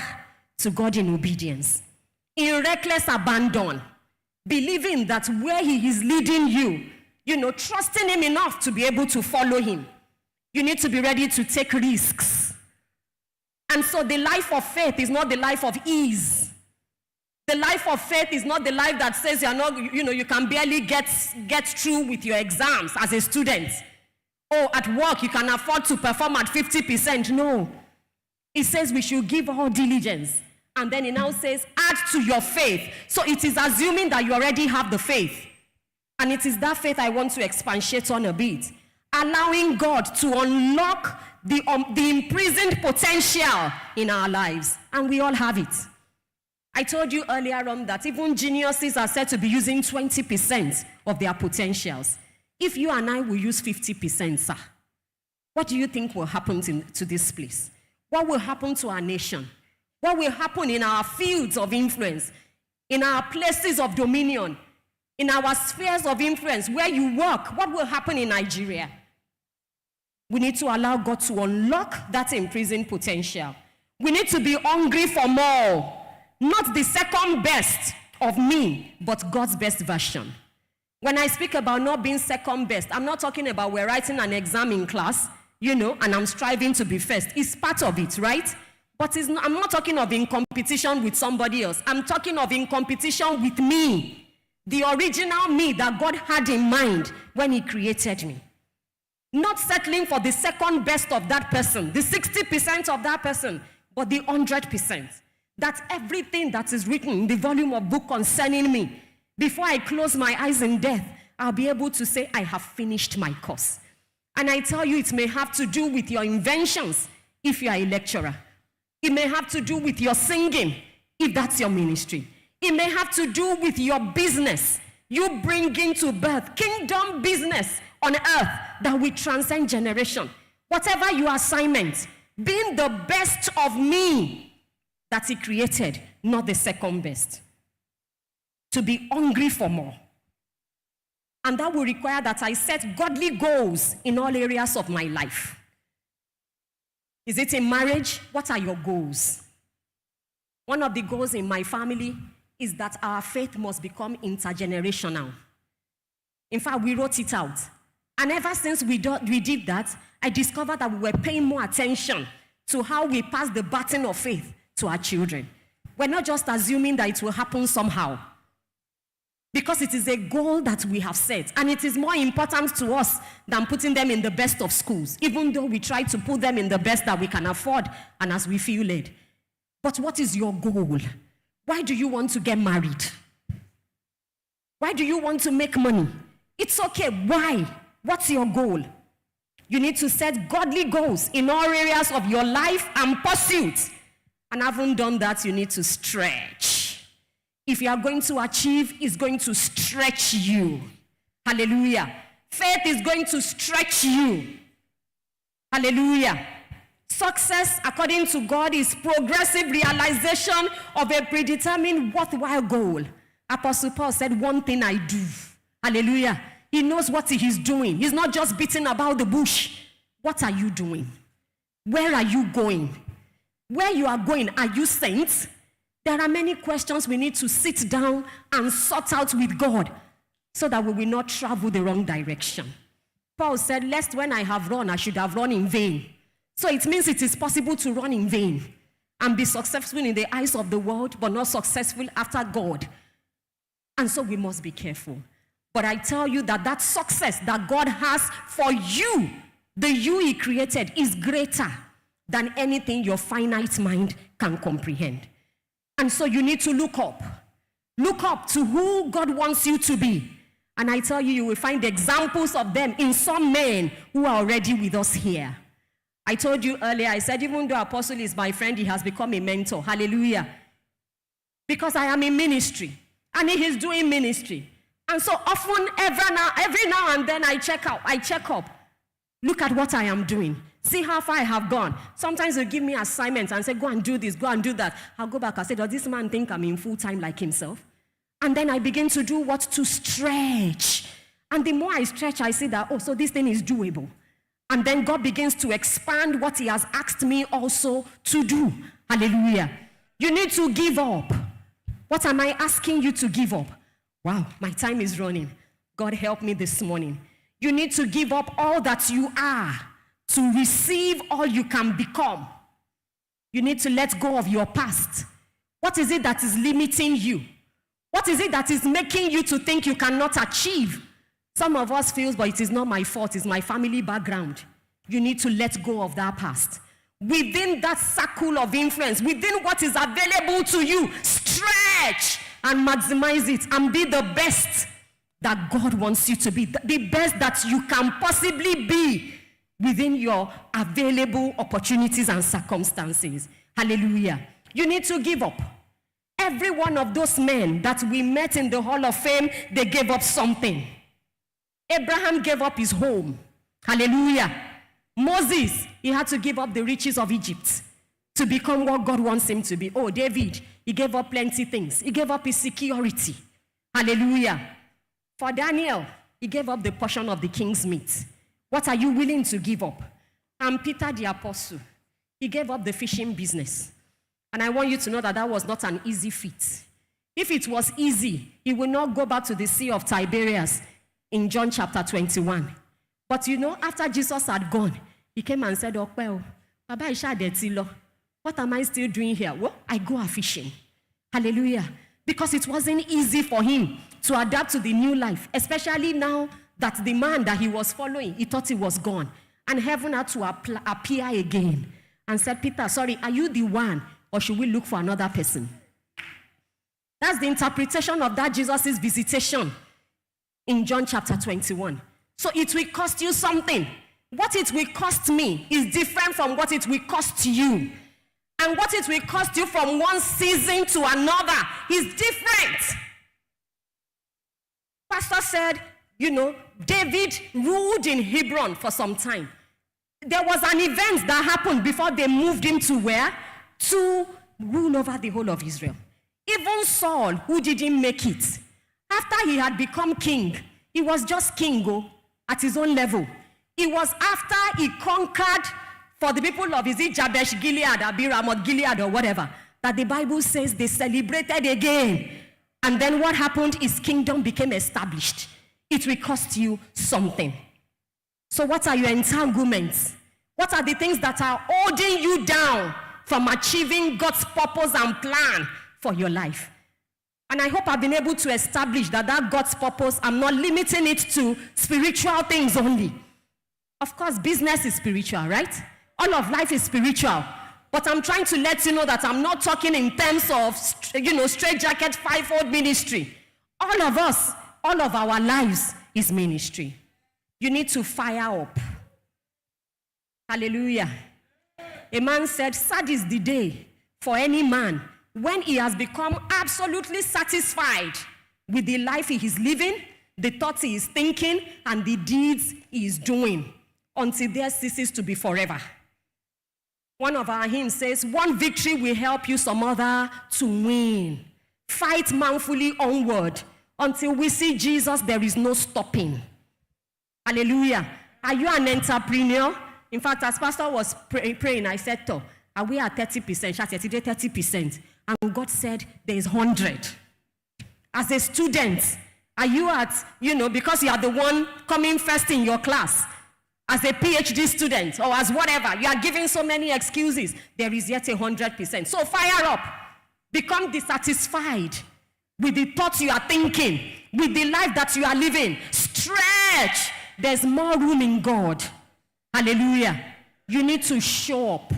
to God in obedience. In reckless abandon. Believing that where He is leading you, trusting Him enough to be able to follow Him. You need to be ready to take risks. And so the life of faith is not the life of ease. The life of faith is not the life that says you can barely get through with your exams as a student. Oh, at work you can afford to perform at 50%. No. It says we should give all diligence. And then it now says, add to your faith. So it is assuming that you already have the faith. And it is that faith I want to expatiate on a bit. Allowing God to unlock the imprisoned potential in our lives. And we all have it. I told you earlier on that even geniuses are said to be using 20% of their potentials. If you and I will use 50%, sir, what do you think will happen to this place? What will happen to our nation? What will happen in our fields of influence, in our places of dominion, in our spheres of influence, where you work? What will happen in Nigeria? We need to allow God to unlock that imprisoned potential. We need to be hungry for more. Not the second best of me, but God's best version. When I speak about not being second best, I'm not talking about we're writing an exam in class, and I'm striving to be first. It's part of it, right? But I'm not talking of in competition with somebody else. I'm talking of in competition with me. The original me that God had in mind when He created me. Not settling for the second best of that person, the 60% of that person, but the 100%. That everything that is written in the volume of book concerning me, before I close my eyes in death, I'll be able to say, I have finished my course. And I tell you, it may have to do with your inventions if you are a lecturer. It may have to do with your singing if that's your ministry. It may have to do with your business. You bring into birth kingdom business on earth that will transcend generation. Whatever your assignment, being the best of me that He created, not the second best. To be hungry for more. And that will require that I set godly goals in all areas of my life. Is it in marriage? What are your goals? One of the goals in my family is that our faith must become intergenerational. In fact, we wrote it out. And ever since we did that, I discovered that we were paying more attention to how we pass the baton of faith to our children. We're not just assuming that it will happen somehow. Because it is a goal that we have set. And it is more important to us than putting them in the best of schools, even though we try to put them in the best that we can afford and as we feel led. But what is your goal? Why do you want to get married? Why do you want to make money? It's okay. Why? What's your goal? You need to set godly goals in all areas of your life and pursuits. And having done that, you need to stretch. If you are going to achieve, it's going to stretch you. Hallelujah. Faith is going to stretch you. Hallelujah. Success, according to God, is progressive realization of a predetermined worthwhile goal. Apostle Paul said, one thing I do. Hallelujah. He knows what he is doing. He's not just beating about the bush. What are you doing? Where are you going? Where you are going, are you saints? There are many questions we need to sit down and sort out with God so that we will not travel the wrong direction. Paul said, lest when I have run, I should have run in vain. So it means it is possible to run in vain and be successful in the eyes of the world, but not successful after God. And so we must be careful. But I tell you that that success that God has for you, the you he created, is greater than anything your finite mind can comprehend. And so you need to look up. Look up to who God wants you to be. And I tell you, you will find examples of them in some men who are already with us here. I told you earlier, I said, even though Apostle is my friend, he has become a mentor. Hallelujah. Because I am in ministry, and he is doing ministry. And so often, every now and then, I check up. Look at what I am doing. See how far I have gone. Sometimes they give me assignments and say, go and do this, go and do that. I'll go back and say, does this man think I'm in full time like himself? And then I begin to do what? To stretch. And the more I stretch, I see that, so this thing is doable. And then God begins to expand what he has asked me also to do. Hallelujah. You need to give up. What am I asking you to give up? Wow, my time is running. God help me this morning. You need to give up all that you are to receive all you can become. You need to let go of your past. What is it that is limiting you? What is it that is making you to think you cannot achieve? Some of us feel, but it is not my fault, it's my family background. You need to let go of that past. Within that circle of influence, within what is available to you, stretch and maximize it and be the best that God wants you to be. The best that you can possibly be within your available opportunities and circumstances. Hallelujah. You need to give up. Every one of those men that we met in the Hall of Fame, they gave up something. Abraham gave up his home. Hallelujah. Moses, he had to give up the riches of Egypt to become what God wants him to be. Oh, David, he gave up plenty things. He gave up his security. Hallelujah. For Daniel, he gave up the portion of the king's meat. What are you willing to give up? And Peter the apostle, he gave up the fishing business. And I want you to know that that was not an easy feat. If it was easy, he would not go back to the Sea of Tiberias in John chapter 21. But you know, after Jesus had gone, he came and said, well, Baba Isha Detilo, what am I still doing here? Well, I go a fishing. Hallelujah. Because it wasn't easy for him to adapt to the new life, especially now that the man that he was following, he thought he was gone. And heaven had to appear again and said, Peter, sorry, are you the one, or should we look for another person? That's the interpretation of that Jesus' visitation in John chapter 21. So it will cost you something. What it will cost me is different from what it will cost you. And what it will cost you from one season to another is different. Pastor said, you know, David ruled in Hebron for some time. There was an event that happened before they moved him to where? To rule over the whole of Israel. Even Saul, who didn't make it, after he had become king, he was just king at his own level. It was after he conquered for the people of Jabesh Gilead, or Ramoth Gilead, or whatever, that the Bible says they celebrated again. And then what happened? His kingdom became established. It will cost you something. So what are your entanglements? What are the things that are holding you down from achieving God's purpose and plan for your life? And I hope I've been able to establish that God's purpose, I'm not limiting it to spiritual things only. Of course, business is spiritual, right? All of life is spiritual. But I'm trying to let you know that I'm not talking in terms of, straitjacket, fivefold ministry. All of us, all of our lives is ministry. You need to fire up. Hallelujah. A man said, sad is the day for any man when he has become absolutely satisfied with the life he is living, the thoughts he is thinking, and the deeds he is doing, until there ceases to be forever. One of our hymns says, one victory will help you some other to win. Fight manfully onward. Until we see Jesus, there is no stopping. Hallelujah. Are you an entrepreneur? In fact, as pastor was praying, I said, are we at 30%? Shall I say 30%? And God said, there is 100. As a student, are you at, because you are the one coming first in your class, as a PhD student or as whatever, you are giving so many excuses. There is yet 100%. So fire up. Become dissatisfied with the thoughts you are thinking, with the life that you are living. Stretch. There's more room in God. Hallelujah. You need to show up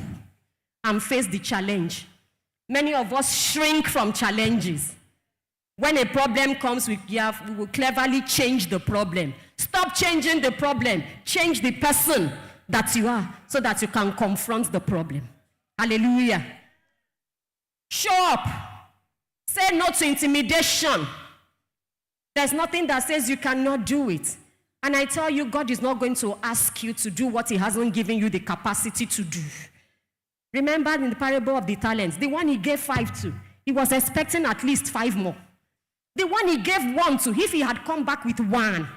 and face the challenge. Many of us shrink from challenges. When a problem comes, we will cleverly change the problem. Stop changing the problem. Change the person that you are so that you can confront the problem. Hallelujah. Show up. Say no to intimidation. There's nothing that says you cannot do it. And I tell you, God is not going to ask you to do what he hasn't given you the capacity to do. Remember in the parable of the talents, the one he gave 5 to, he was expecting at least 5 more. The one he gave 1 to, if he had come back with 1,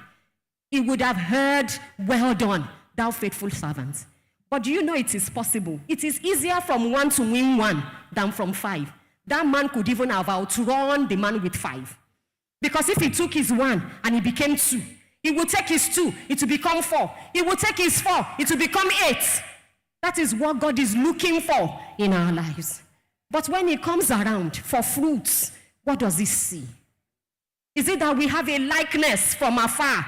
he would have heard, well done, thou faithful servant. But do you know it is possible? It is easier from 1 to win 1 than from 5. That man could even have outrun the man with 5. Because if he took his 1 and he became 2, he would take his 2, it will become 4. He would take his 4, it will become 8. That is what God is looking for in our lives. But when he comes around for fruits, what does he see? Is it that we have a likeness from afar,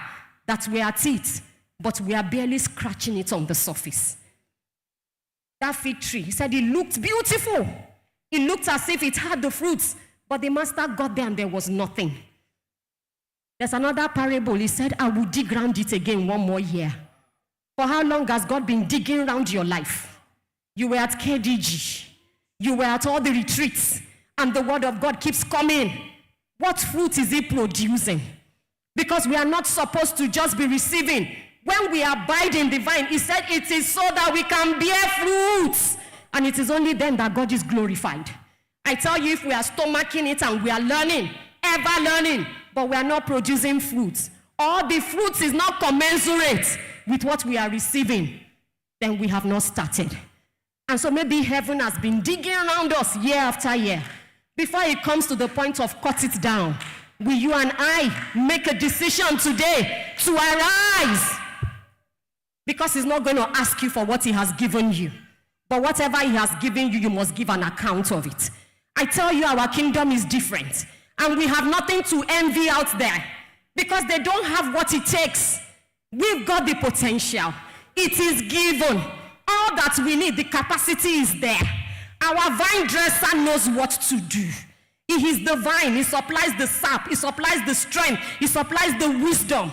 that we are at it, but we are barely scratching it on the surface? That fig tree, he said it looked beautiful. It looked as if it had the fruits, but the master got there and there was nothing. There's another parable. He said, I will dig around it again 1 more year. For how long has God been digging around your life? You were at KDG. You were at all the retreats, and the word of God keeps coming. What fruit is he producing? Because we are not supposed to just be receiving. When we abide in the vine, he said it is so that we can bear fruits. And it is only then that God is glorified. I tell you, if we are stomaching it and we are learning, ever learning, but we are not producing fruits, or the fruits is not commensurate with what we are receiving, then we have not started. And so maybe heaven has been digging around us year after year. Before it comes to the point of cut it down, will you and I make a decision today to arise? Because he's not going to ask you for what he has given you. But whatever he has given you, you must give an account of it. I tell you, our kingdom is different. And we have nothing to envy out there. Because they don't have what it takes. We've got the potential. It is given. All that we need, the capacity is there. Our vine dresser knows what to do. He is the vine. He supplies the sap. He supplies the strength. He supplies the wisdom.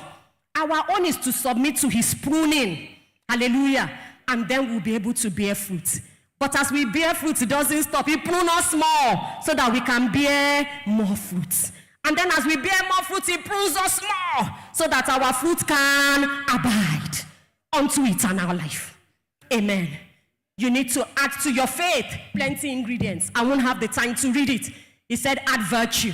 Our own is to submit to his pruning. Hallelujah. And then we'll be able to bear fruit. But as we bear fruit, it doesn't stop. He prunes us more so that we can bear more fruits. And then as we bear more fruit, he prunes us more so that our fruit can abide unto eternal life. Amen. You need to add to your faith plenty ingredients. I won't have the time to read it. He said add virtue.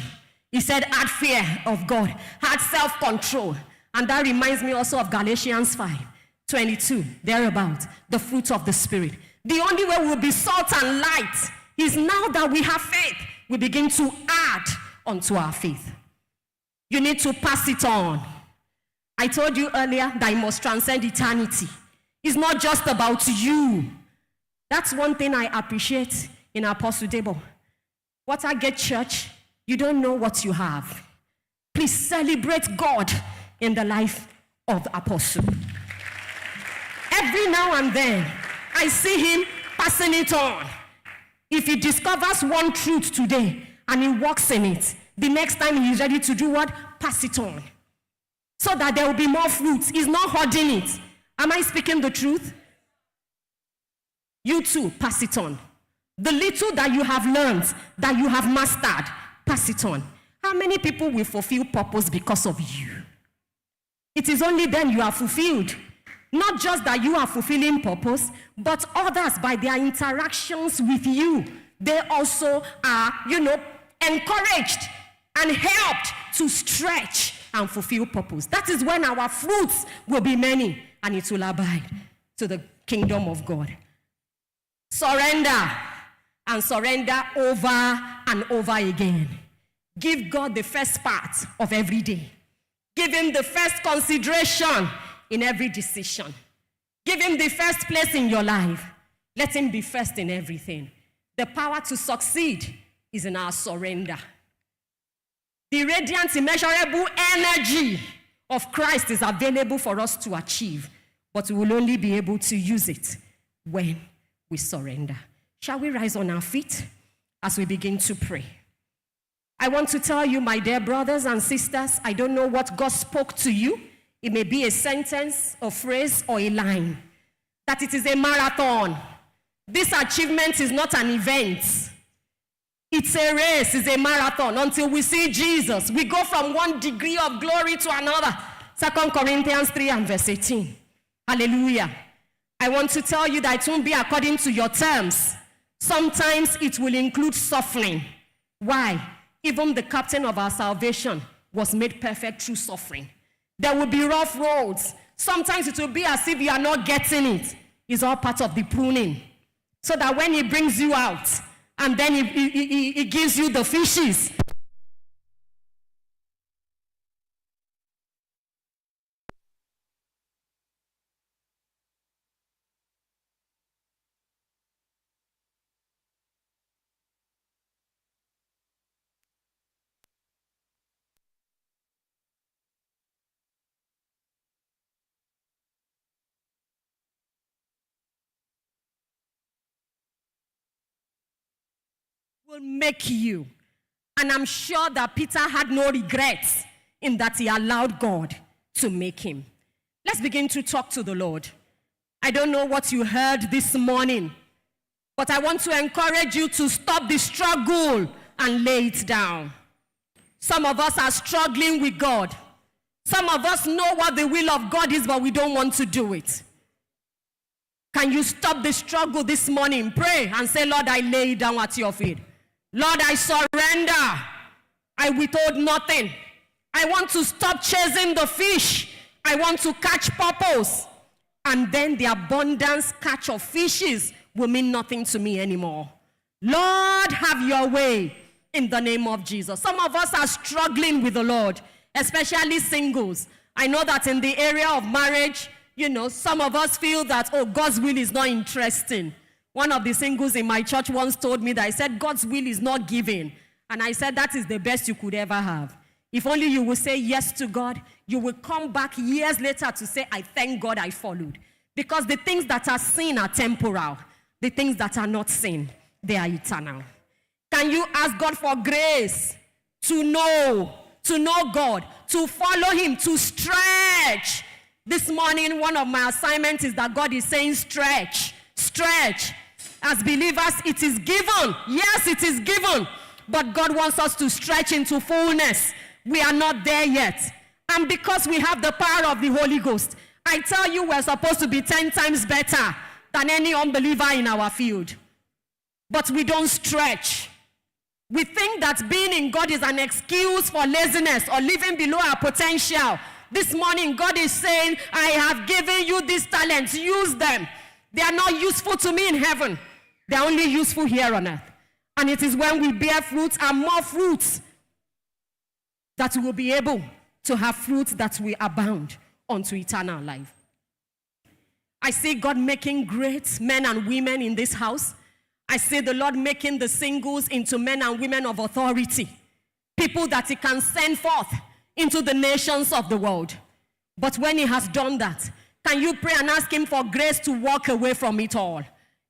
He said add fear of God. Add self-control. And that reminds me also of Galatians 5:22, thereabout, the fruit of the Spirit. The only way we'll be salt and light is now that we have faith, we begin to add onto our faith. You need to pass it on. I told you earlier that it must transcend eternity. It's not just about you. That's one thing I appreciate in Apostle Debo. Watergate Church, you don't know what you have. Please celebrate God in the life of the apostle. Every now and then, I see him passing it on. If he discovers one truth today and he walks in it, the next time he is ready to do what? Pass it on. So that there will be more fruits. He's not hoarding it. Am I speaking the truth? You too, pass it on. The little that you have learned, that you have mastered, pass it on. How many people will fulfill purpose because of you? It is only then you are fulfilled. Not just that you are fulfilling purpose, but others by their interactions with you, they also are, encouraged and helped to stretch and fulfill purpose. That is when our fruits will be many and it will abide to the kingdom of God. Surrender and surrender over and over again. Give God the first part of every day. Give him the first consideration in every decision. Give him the first place in your life. Let him be first in everything. The power to succeed is in our surrender. The radiant, immeasurable energy of Christ is available for us to achieve, but we will only be able to use it when we surrender. Shall we rise on our feet as we begin to pray? I want to tell you, my dear brothers and sisters, I don't know what God spoke to you. It may be a sentence, a phrase, or a line. That it is a marathon. This achievement is not an event. It's a race, it's a marathon. Until we see Jesus, we go from one degree of glory to another. 2 Corinthians 3 and verse 18. Hallelujah. I want to tell you that it won't be according to your terms. Sometimes it will include suffering. Why? Even the captain of our salvation was made perfect through suffering. There will be rough roads. Sometimes it will be as if you are not getting it. It's all part of the pruning. So that when he brings you out, and then he gives you the fishes, will make you. And I'm sure that Peter had no regrets in that he allowed God to make him. Let's begin to talk to the Lord. I don't know what you heard this morning, but I want to encourage you to stop the struggle and lay it down. Some of us are struggling with God. Some of us know what the will of God is, but we don't want to do it. Can you stop the struggle this morning? Pray and say, Lord, I lay it down at your feet. Lord, I surrender. I withhold nothing. I want to stop chasing the fish. I want to catch purpose. And then the abundance catch of fishes will mean nothing to me anymore. Lord, have your way in the name of Jesus. Some of us are struggling with the Lord, especially singles. I know that in the area of marriage, some of us feel that, God's will is not interesting. One of the singles in my church once told me that I said, God's will is not giving. And I said, that is the best you could ever have. If only you will say yes to God, you will come back years later to say, I thank God I followed. Because the things that are seen are temporal. The things that are not seen, they are eternal. Can you ask God for grace to know God, to follow him, to stretch? This morning, one of my assignments is that God is saying stretch. As believers, it is given. Yes, it is given. But God wants us to stretch into fullness. We are not there yet. And because we have the power of the Holy Ghost, I tell you, we're supposed to be 10 times better than any unbeliever in our field. But we don't stretch. We think that being in God is an excuse for laziness or living below our potential. This morning, God is saying, I have given you these talents. Use them. They are not useful to me in heaven. They are only useful here on earth. And it is when we bear fruits and more fruits that we will be able to have fruits that will abound unto eternal life. I see God making great men and women in this house. I see the Lord making the singles into men and women of authority. People that he can send forth into the nations of the world. But when he has done that, can you pray and ask him for grace to walk away from it all?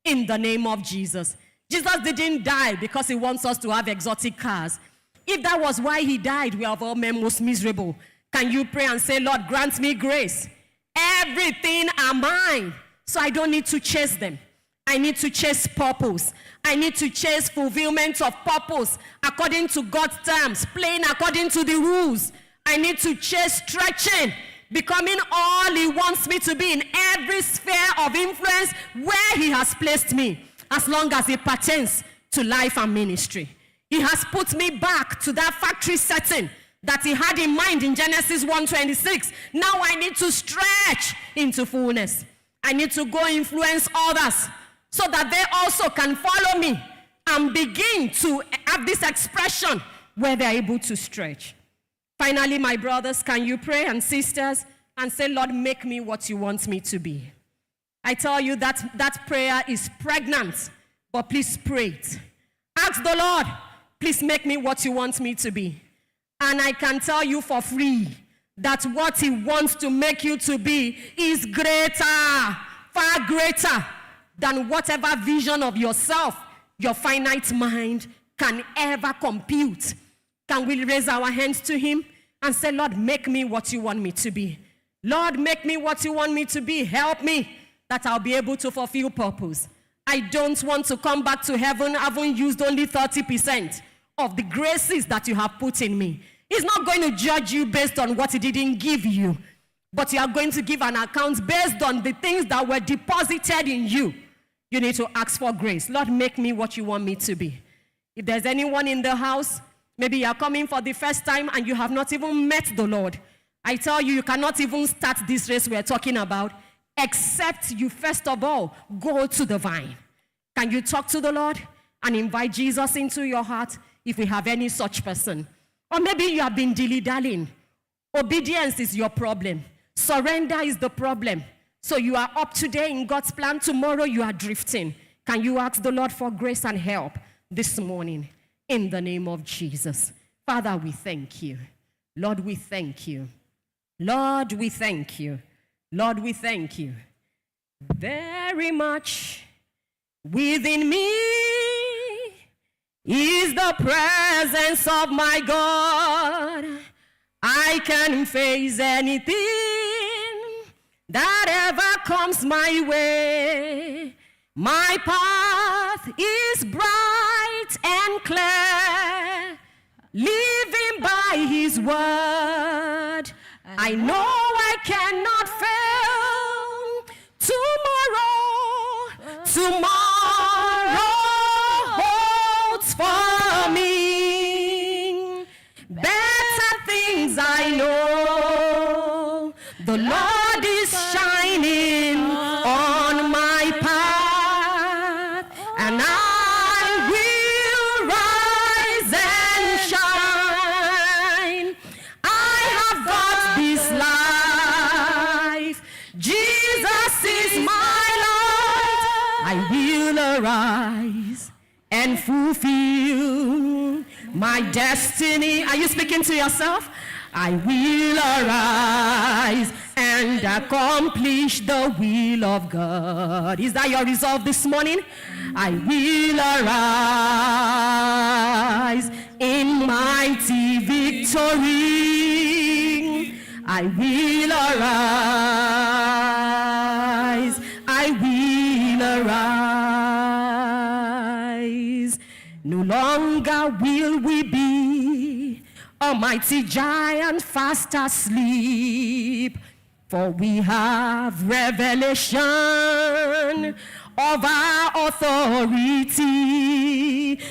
In the name of Jesus. Jesus didn't die because he wants us to have exotic cars. If that was why he died, we are of all men most miserable. Can you pray and say, Lord, grant me grace. Everything are mine, so I don't need to chase them. I need to chase purpose. I need to chase fulfillment of purpose according to God's terms, playing according to the rules. I need to chase stretching becoming all He wants me to be in every sphere of influence where He has placed me, as long as it pertains to life and ministry. He has put me back to that factory setting that He had in mind in Genesis 1:26. Now I need to stretch into fullness. I need to go influence others so that they also can follow me and begin to have this expression where they're able to stretch. Finally, my brothers, can you pray, and sisters, and say, Lord, make me what you want me to be? I tell you that prayer is pregnant, but please pray it. Ask the Lord, please make me what you want me to be. And I can tell you for free that what He wants to make you to be is greater, far greater than whatever vision of yourself your finite mind can ever compute. Can we raise our hands to Him and say, Lord, make me what you want me to be. Lord, make me what you want me to be. Help me that I'll be able to fulfill purpose. I don't want to come back to heaven having used only 30% of the graces that you have put in me. He's not going to judge you based on what He didn't give you, but you are going to give an account based on the things that were deposited in you. You need to ask for grace. Lord, make me what you want me to be. If there's anyone in the house, maybe you are coming for the first time and you have not even met the Lord, I tell you, you cannot even start this race we're talking about except you first of all go to the vine. Can you talk to the Lord and invite Jesus into your heart if we have any such person? Or maybe you have been dilly-dallying. Obedience is your problem. Surrender is the problem. So you are up today in God's plan. Tomorrow you are drifting. Can you ask the Lord for grace and help this morning in the name of Jesus? Father, we thank you. Lord, we thank you. Lord, we thank you. Lord, we thank you very much. Within me is the presence of my God. I can face anything that ever comes my way. My path is bright and clear, living by His word. I know I cannot fail. Tomorrow holds for me better things. I know the Lord is shining on my path, and I will rise and shine. I have got this life. Jesus is my Lord. I will arise and fulfill my destiny. Are you speaking to yourself? I will arise and accomplish the will of God. Is that your resolve this morning? I will arise in mighty victory. I will arise. I will arise. No longer will we be a mighty giant fast asleep, for we have revelation of our authority.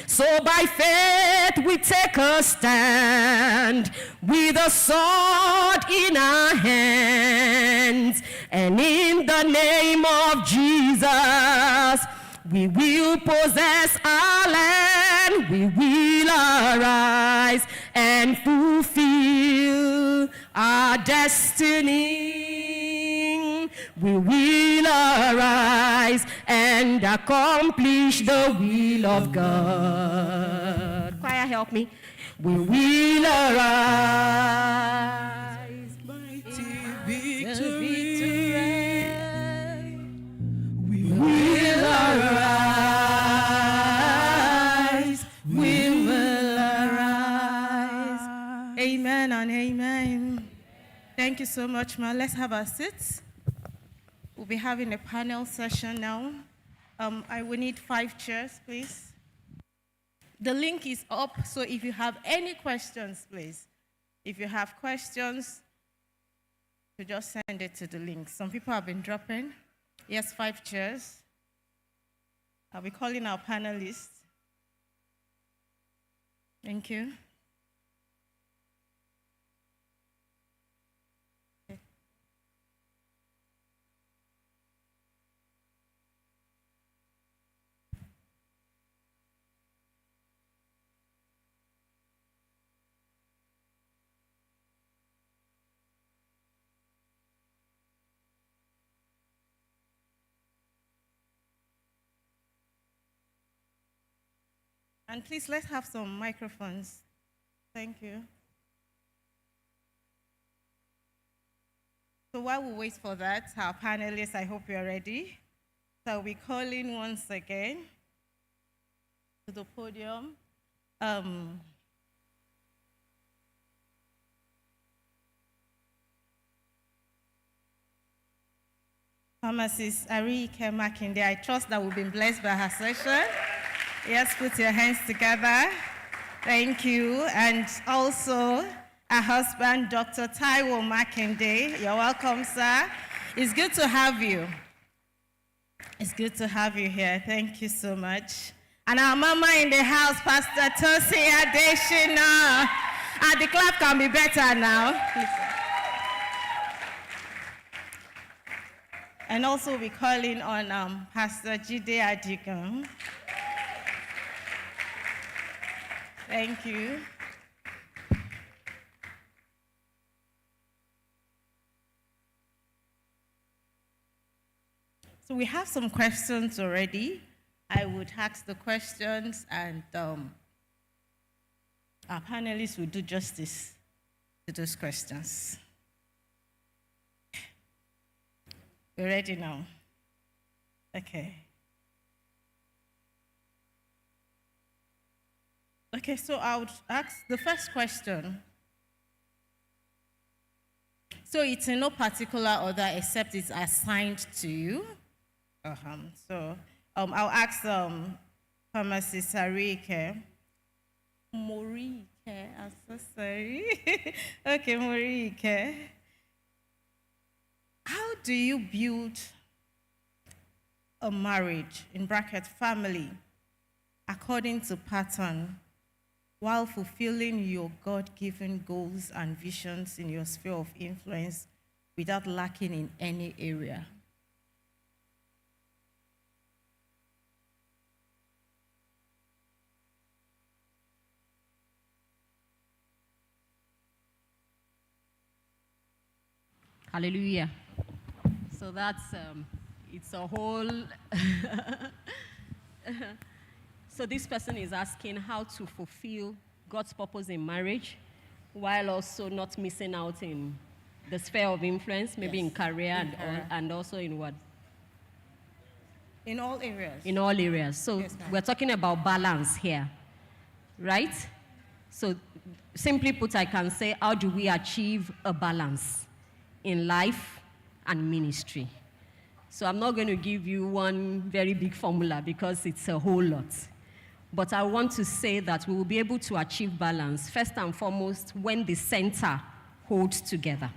So by faith we take a stand with a sword in our hands, and in the name of Jesus we will possess our land. We will arise and fulfill our destiny. We will arise and accomplish the will of God. Choir, help me. We will arise. Mighty victory. We will arise. We will arise. Amen and amen. Thank you so much, ma. Let's have our seats. We'll be having a panel session now. I will need 5 chairs, please. The link is up, so if you have any questions, please. If you have questions, to just send it to the link. Some people have been dropping. Yes, 5 chairs. I'll be calling our panelists. Thank you. And please, let's have some microphones. Thank you. So while we wait for that, our panelists, I hope you're ready. So I'll be calling once again to the podium. Pharmacist Arike Makinde, I trust that we've been blessed by her session. Yes, put your hands together. Thank you. And also, her husband, Dr. Taiwo Makinde. You're welcome, sir. It's good to have you. It's good to have you here. Thank you so much. And our mama in the house, Pastor Tosi Adeshina. The clap can be better now. And also, we'll be calling on Pastor Jide Adigun. Thank you. So we have some questions already. I would ask the questions, and our panelists will do justice to those questions. We're ready now. Okay. Okay, so I would ask the first question. So it's in no particular order except it's assigned to you. So I'll ask Pharmacist Arike. Morike, I'm so sorry. Okay, Morike. How do you build a marriage, in bracket, family, according to pattern, while fulfilling your God-given goals and visions in your sphere of influence without lacking in any area? Hallelujah. So that's, it's a whole... So this person is asking how to fulfill God's purpose in marriage while also not missing out in the sphere of influence, maybe in career and also in what? In all areas. In all areas. So Yes, we're talking about balance here, right? So simply put, I can say, how do we achieve a balance in life and ministry? So I'm not going to give you one very big formula because it's a whole lot. But I want to say that we will be able to achieve balance, first and foremost, when the center holds together.